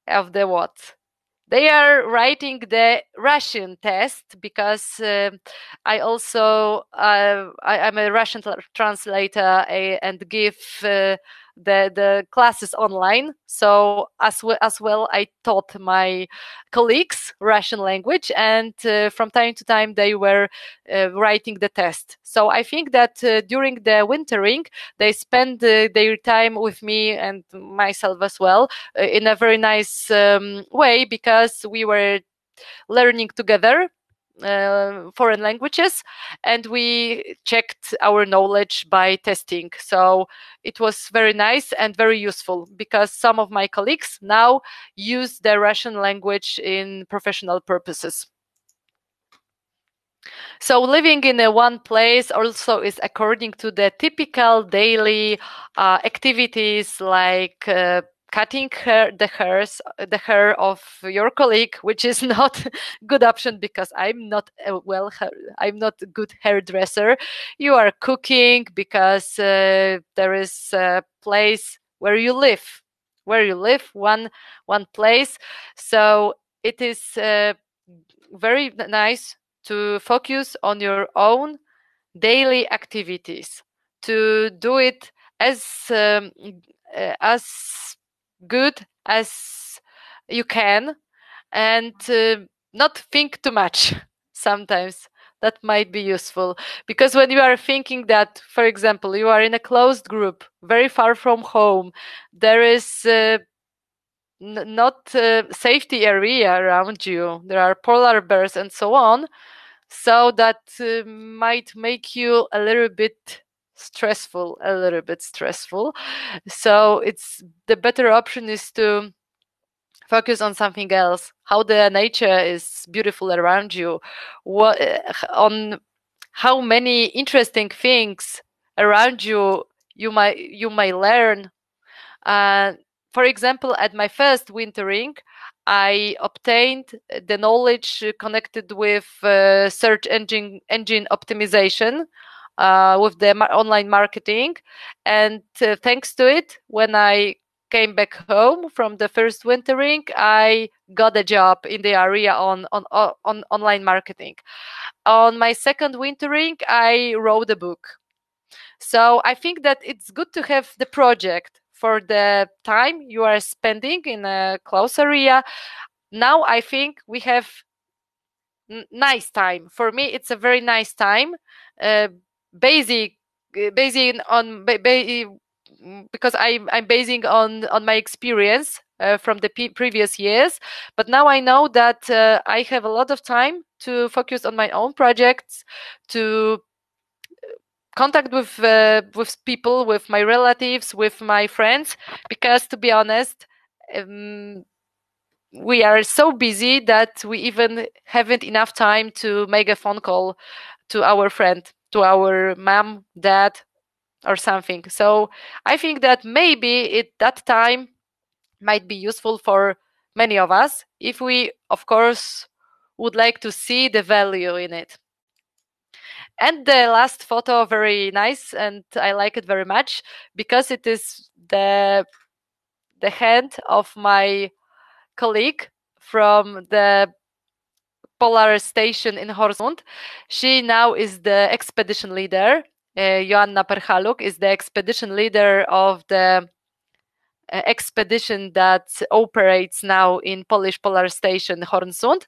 what? They are writing the Russian test because I also I'm a Russian translator and give the classes online. So as well, I taught my colleagues Russian language, and from time to time they were writing the test. So I think that during the wintering, they spend their time with me and myself as well in a very nice way, because we were learning together foreign languages, and we checked our knowledge by testing. So it was very nice and very useful, because some of my colleagues now use the Russian language in professional purposes. So living in one place also is according to the typical daily activities, like cutting the hair of your colleague, which is not good option because I'm not I'm not a good hairdresser. You are cooking because there is a place where you live, one place. So it is very nice to focus on your own daily activities, to do it as good as you can, and not think too much. Sometimes that might be useful, because when you are thinking that, for example, you are in a closed group very far from home, there is not safety area around you, there are polar bears and so on, so that might make you a little bit stressful. So it's the better option is to focus on something else, how the nature is beautiful around you, what on how many interesting things around you you might learn. for example, at my first wintering, I obtained the knowledge connected with search engine optimization, with the online marketing, and thanks to it, when I came back home from the first wintering, I got a job in the area on online marketing. On my second wintering, I wrote a book. So I think that it's good to have the project for the time you are spending in a close area. Now I think we have nice time. For me, it's a very nice time. Basic, basing on because I'm basing on my experience from the previous years. But now I know that I have a lot of time to focus on my own projects, to contact with people, with my relatives, with my friends, because to be honest, we are so busy that we even haven't enough time to make a phone call to our friend, to our mom, dad, or something. So I think that maybe that time might be useful for many of us if we, of course, would like to see the value in it. And the last photo, very nice, and I like it very much because it is the hand of my colleague from the polar station in Horsund. She now is the expedition leader. Joanna Perchaluk is the expedition leader of the expedition that operates now in Polish polar station Horsund,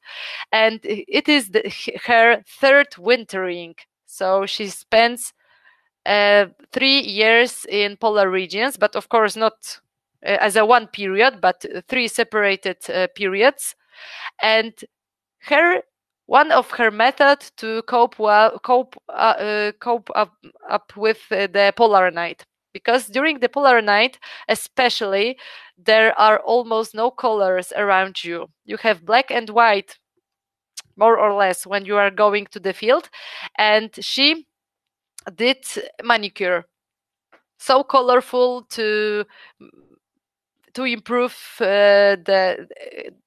and it is her third wintering. So she spends 3 years in polar regions, but of course not as a one period, but 3 separated periods. And one of her methods to cope up with the polar night, because during the polar night, especially, there are almost no colors around you. You have black and white, more or less, when you are going to the field. And she did manicure, so colorful to improve to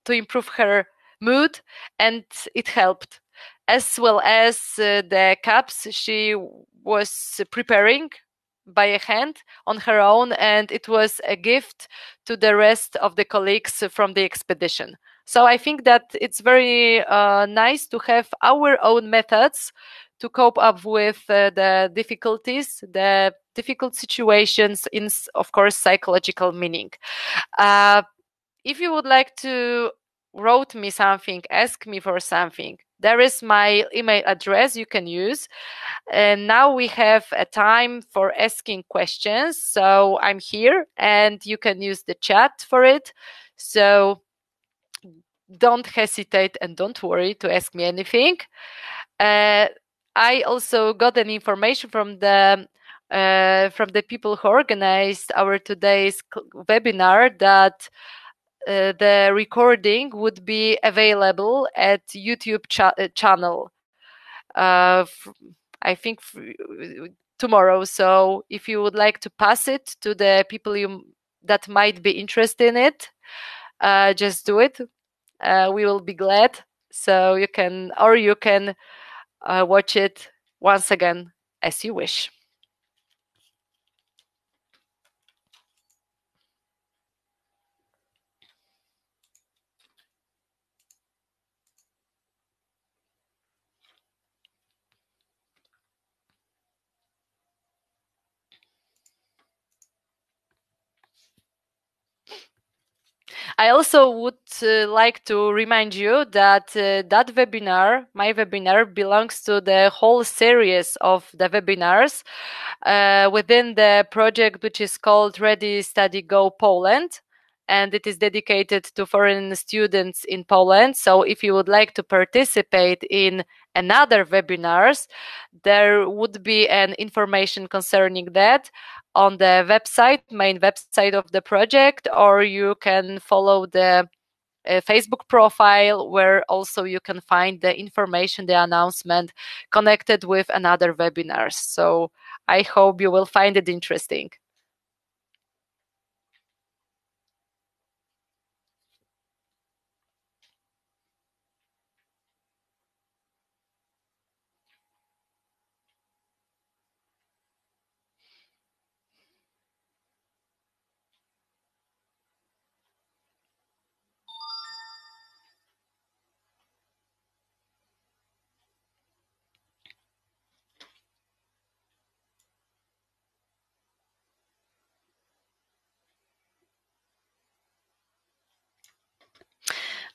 improve her mood, and it helped, as well as the cups she was preparing by hand on her own, and it was a gift to the rest of the colleagues from the expedition. So I think that it's very nice to have our own methods to cope up with the difficulties, the difficult situations, in, of course, psychological meaning. If you would like to wrote me something, ask me for something, there is my email address you can use. And now we have a time for asking questions. So I'm here and you can use the chat for it. So don't hesitate and don't worry to ask me anything. I also got an information from the people who organized our today's webinar that the recording would be available at YouTube channel. I think tomorrow. So if you would like to pass it to the people that might be interested in it, just do it. We will be glad. So you can watch it once again as you wish. I also would like to remind you that that webinar, my webinar, belongs to the whole series of the webinars within the project which is called Ready, Study, Go Poland. And it is dedicated to foreign students in Poland. So if you would like to participate in another webinars, there would be an information concerning that on the main website of the project, or you can follow the Facebook profile, where also you can find the information, the announcement connected with another webinars. So I hope you will find it interesting.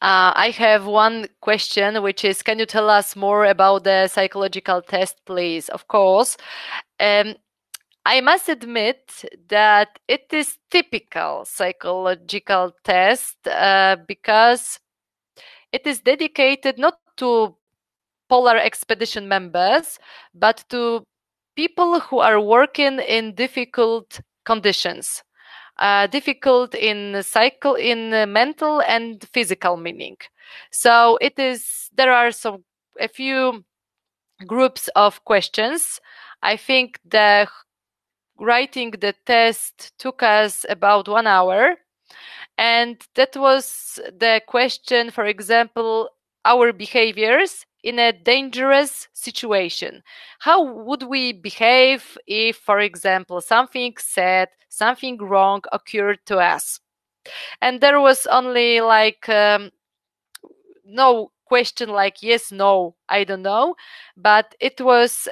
I have one question, which is, can you tell us more about the psychological test, please? Of course. I must admit that it is typical psychological test because it is dedicated not to polar expedition members, but to people who are working in difficult conditions, difficult in mental and physical meaning. So there are a few groups of questions. I think writing the test took us about 1 hour. And that was the question, for example, our behaviors in a dangerous situation. How would we behave if, for example, something sad, something wrong occurred to us? And there was only no question like yes, no, I don't know, but it was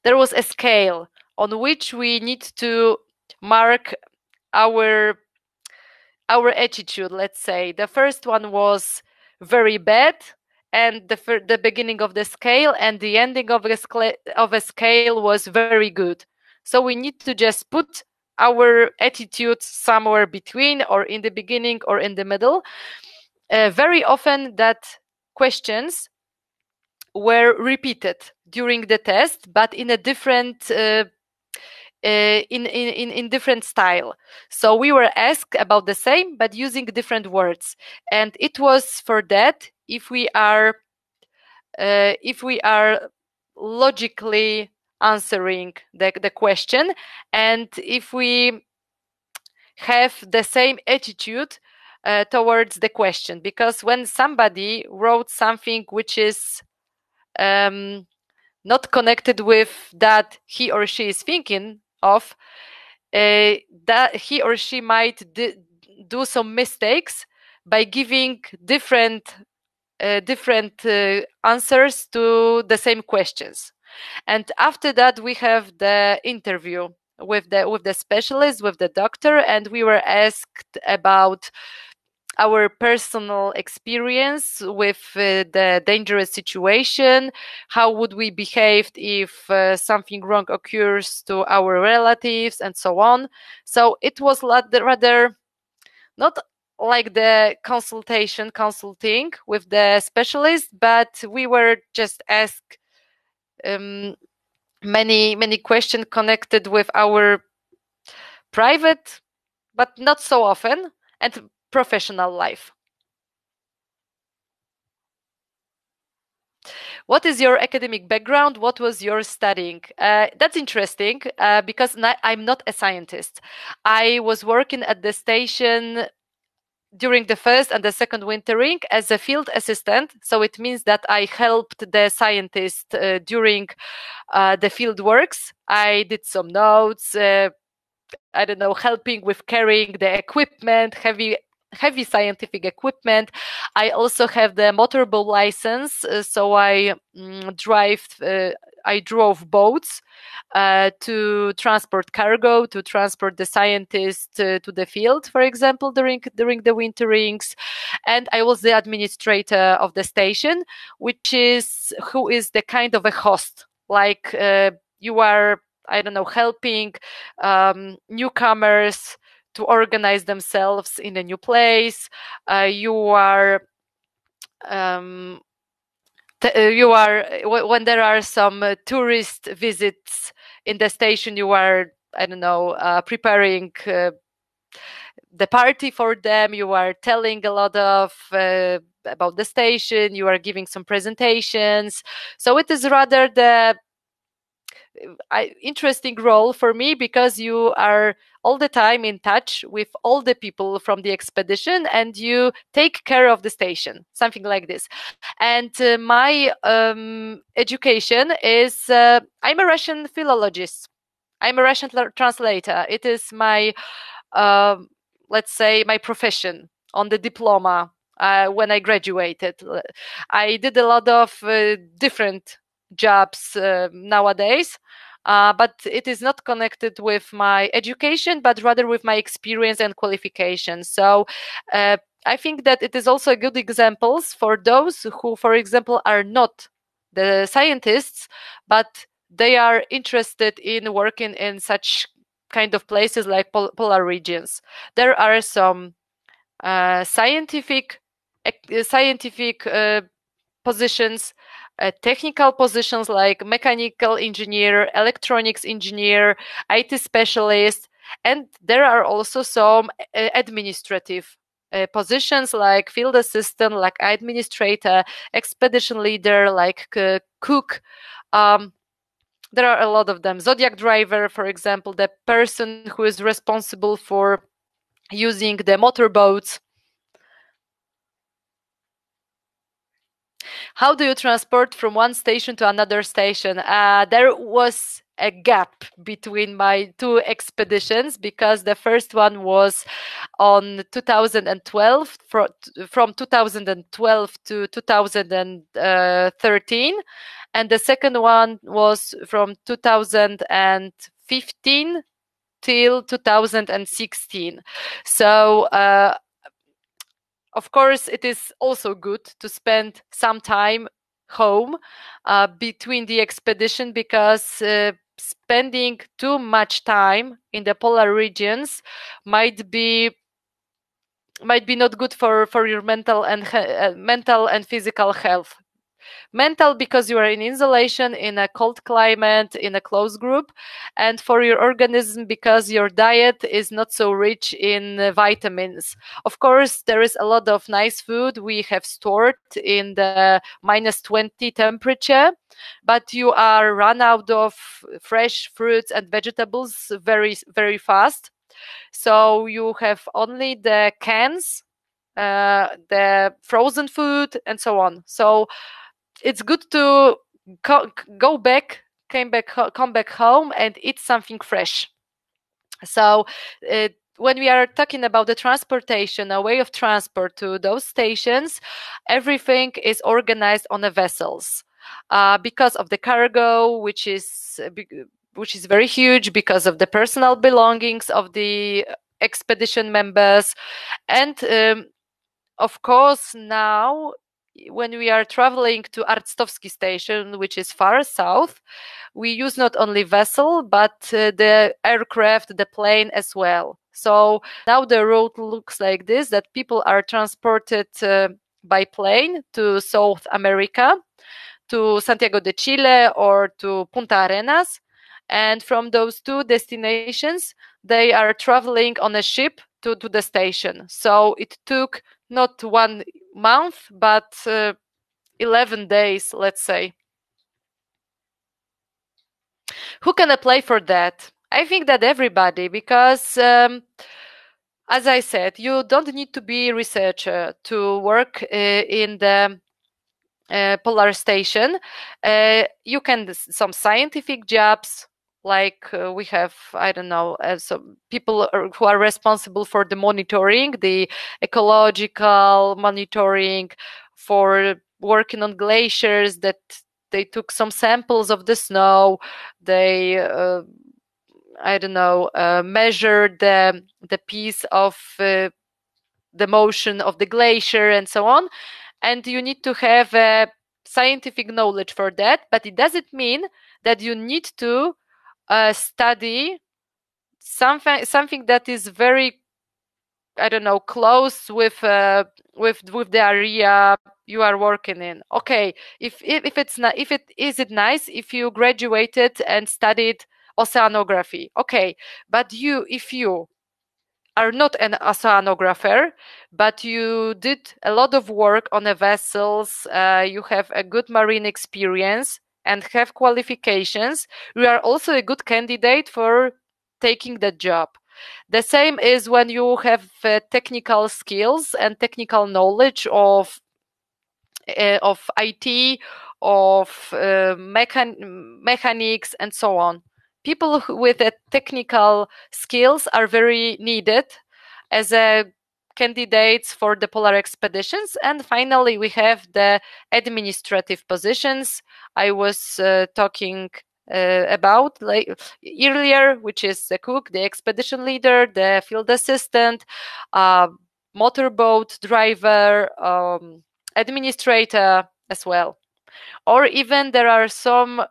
there was a scale on which we need to mark our attitude. Let's say the first one was very bad, and the beginning of the scale and the ending of a scale was very good. So we need to just put our attitude somewhere between, or in the beginning, or in the middle. Very often that questions were repeated during the test, but in a different in different style. So we were asked about the same, but using different words. And it was for that if we are logically answering the question, and if we have the same attitude towards the question. Because when somebody wrote something which is not connected with that he or she is thinking of, that he or she might do some mistakes by giving different answers to the same questions. And after that, we have the interview with the specialist, with the doctor, and we were asked about our personal experience with the dangerous situation. How would we behave if something wrong occurs to our relatives, and so on. So it was rather not like the consulting with the specialist, but we were just asked many questions connected with our private, but not so often, and professional life. What is your academic background? What was your studying? That's interesting because I'm not a scientist. I was working at the station during the first and the second wintering as a field assistant. So it means that I helped the scientist during the field works. I did some notes, I don't know, helping with carrying the equipment, heavy scientific equipment. I also have the motorboat license, so I drove boats to transport cargo, to transport the scientists to the field, for example, during the winterings. And I was the administrator of the station, who is the kind of a host, like you are, I don't know, helping newcomers to organize themselves in a new place. You are when there are some tourist visits in the station, you are, I don't know, preparing the party for them. You are telling a lot of about the station. You are giving some presentations. So it is rather the interesting role for me, because you are all the time in touch with all the people from the expedition and you take care of the station, something like this. And my education is I'm a Russian philologist. I'm a Russian translator. It is my let's say my profession on the diploma. When I graduated, I did a lot of different jobs nowadays. but it is not connected with my education, but rather with my experience and qualifications. So I think that it is also a good examples for those who, for example, are not the scientists, but they are interested in working in such kind of places like polar regions. There are some scientific positions, technical positions like mechanical engineer, electronics engineer, IT specialist, and there are also some administrative positions like field assistant, like administrator, expedition leader, like cook. There are a lot of them. Zodiac driver, for example, the person who is responsible for using the motorboats. How do you transport from one station to another station? There was a gap between my two expeditions because the first one was on 2012, from 2012 to 2013, and the second one was from 2015 till 2016. So of course, it is also good to spend some time home between the expedition, because spending too much time in the polar regions might be not good for your mental and physical health. Mental, because you are in insulation, in a cold climate, in a close group, and for your organism, because your diet is not so rich in vitamins. Of course, there is a lot of nice food we have stored in the -20 temperature, but you are run out of fresh fruits and vegetables very, very fast. So you have only the cans, the frozen food, and so on. So it's good to come back home and eat something fresh. So when we are talking about the transportation, a way of transport to those stations, everything is organized on the vessels because of the cargo, which is very huge, because of the personal belongings of the expedition members, and of course now, when we are traveling to Arctowski station, which is far south, we use not only vessel, but the aircraft, the plane as well. So now the route looks like this, that people are transported by plane to South America, to Santiago de Chile or to Punta Arenas. And from those two destinations, they are traveling on a ship to the station. So it took not 1 month, but 11 days, let's say. Who can apply for that? I think that everybody, because as I said, you don't need to be a researcher to work in the polar station. You can some scientific jobs, like we have, I don't know, some people who are responsible for the monitoring, the ecological monitoring, for working on glaciers, that they took some samples of the snow, they I don't know, measure the piece of the motion of the glacier and so on. And you need to have scientific knowledge for that, but it doesn't mean that you need to study something that is very, I don't know, close with the area you are working in. Okay, if it's not, if it is it nice if you graduated and studied oceanography. Okay, but if you are not an oceanographer, but you did a lot of work on the vessels, you have a good marine experience and have qualifications, you are also a good candidate for taking that job. The same is when you have technical skills and technical knowledge of IT, of mechanics, and so on. People with technical skills are very needed as candidates for the polar expeditions. And finally, we have the administrative positions. I was talking about like earlier, which is the cook, the expedition leader, the field assistant, motorboat driver, administrator as well. Or even there are some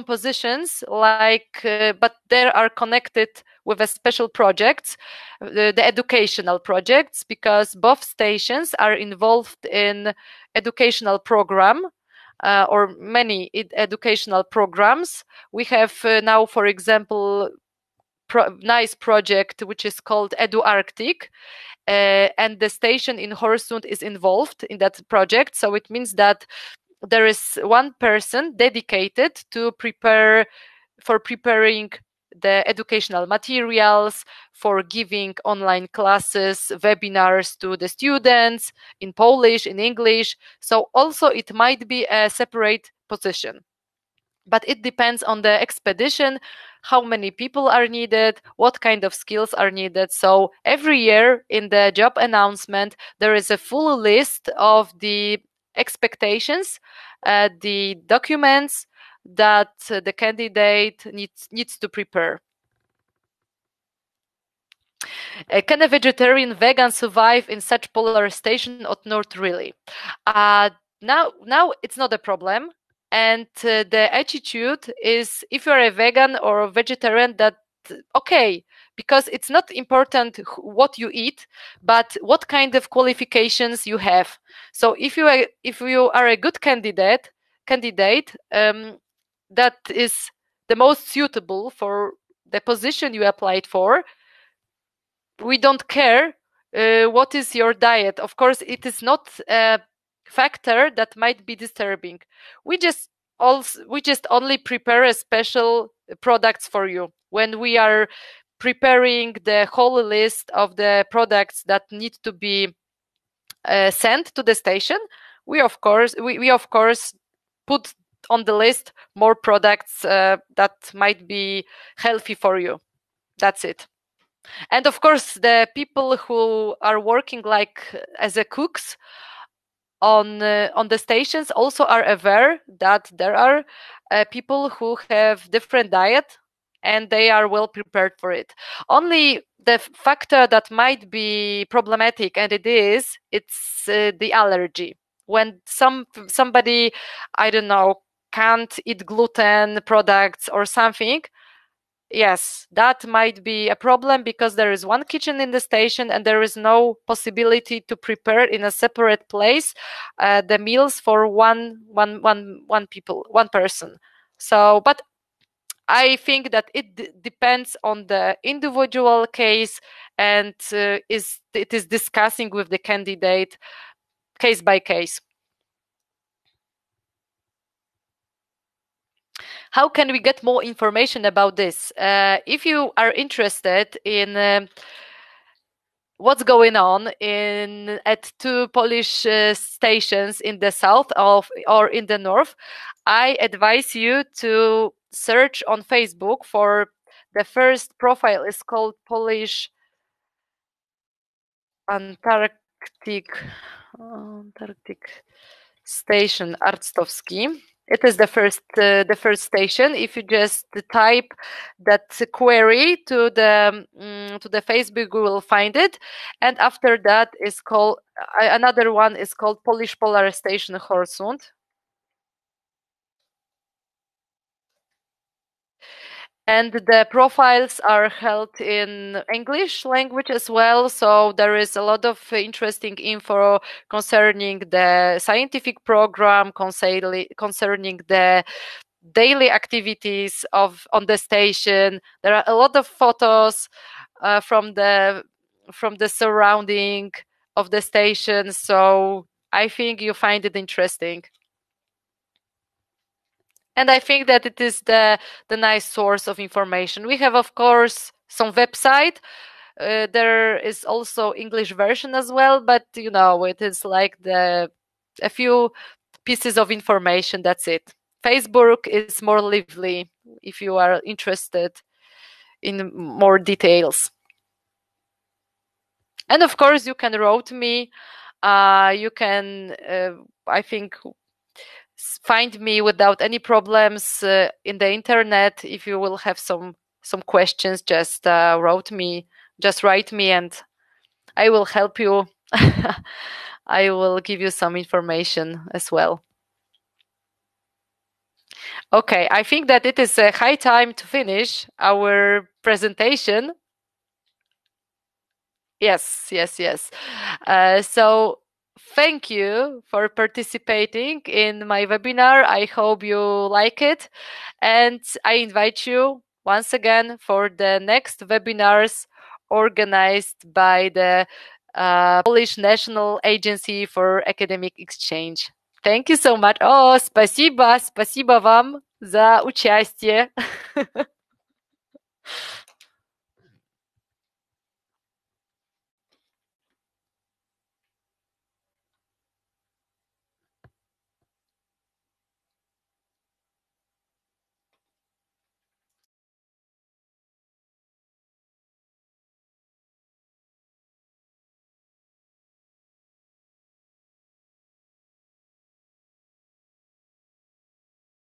positions like, but they are connected with a special projects, the educational projects, because both stations are involved in educational program or many educational programs. We have now, for example, nice project which is called Arctic, and the station in Horsund is involved in that project. So it means that there is one person dedicated to preparing the educational materials, for giving online classes, webinars to the students in Polish, in English. So also it might be a separate position. But it depends on the expedition, how many people are needed, what kind of skills are needed. So every year in the job announcement, there is a full list of the expectations, the documents that the candidate needs to prepare. Can a vegetarian vegan survive in such polar station or not really? Now it's not a problem. And the attitude is, if you're a vegan or a vegetarian, that okay, because it's not important what you eat, but what kind of qualifications you have. So if you are a good candidate, that is the most suitable for the position you applied for, we don't care what is your diet. Of course, it is not a factor that might be disturbing. We just only prepare a special products for you when we are preparing the whole list of the products that need to be sent to the station. We of course put on the list more products that might be healthy for you. That's it. And of course, the people who are working like as a cooks on the stations also are aware that there are people who have different diet, and they are well prepared for it. Only the factor that might be problematic, and it's the allergy. When somebody, I don't know, can't eat gluten products or something, yes, that might be a problem, because there is one kitchen in the station and there is no possibility to prepare in a separate place the meals for one person. So, but I think that it depends on the individual case, and it is discussing with the candidate case by case. How can we get more information about this? If you are interested in what's going on at two Polish stations in the south or in the north, I advise you to search on Facebook for the first profile. Is called Polish Antarctic Station Arctowski. It is the first station. If you just type that query to the Facebook, you will find it. And after that is called another one is called Polish Polar Station Horsund. And the profiles are held in English language as well. So there is a lot of interesting info concerning the scientific program, concerning the daily activities on the station. There are a lot of photos from the surrounding of the station. So I think you find it interesting. And I think that it is the nice source of information. We have, of course, some website. There is also English version as well, but it is like a few pieces of information. That's it. Facebook is more lively if you are interested in more details. And of course, you can write me. You can, I think, find me without any problems in the internet. If you will have some questions, just write me, and I will help you. I will give you some information as well. Okay, I think that it is a high time to finish our presentation. Yes, yes, yes. So thank you for participating in my webinar. I hope you like it. And I invite you once again for the next webinars organized by the Polish National Agency for Academic Exchange. Thank you so much. O, spasiba wam za участие.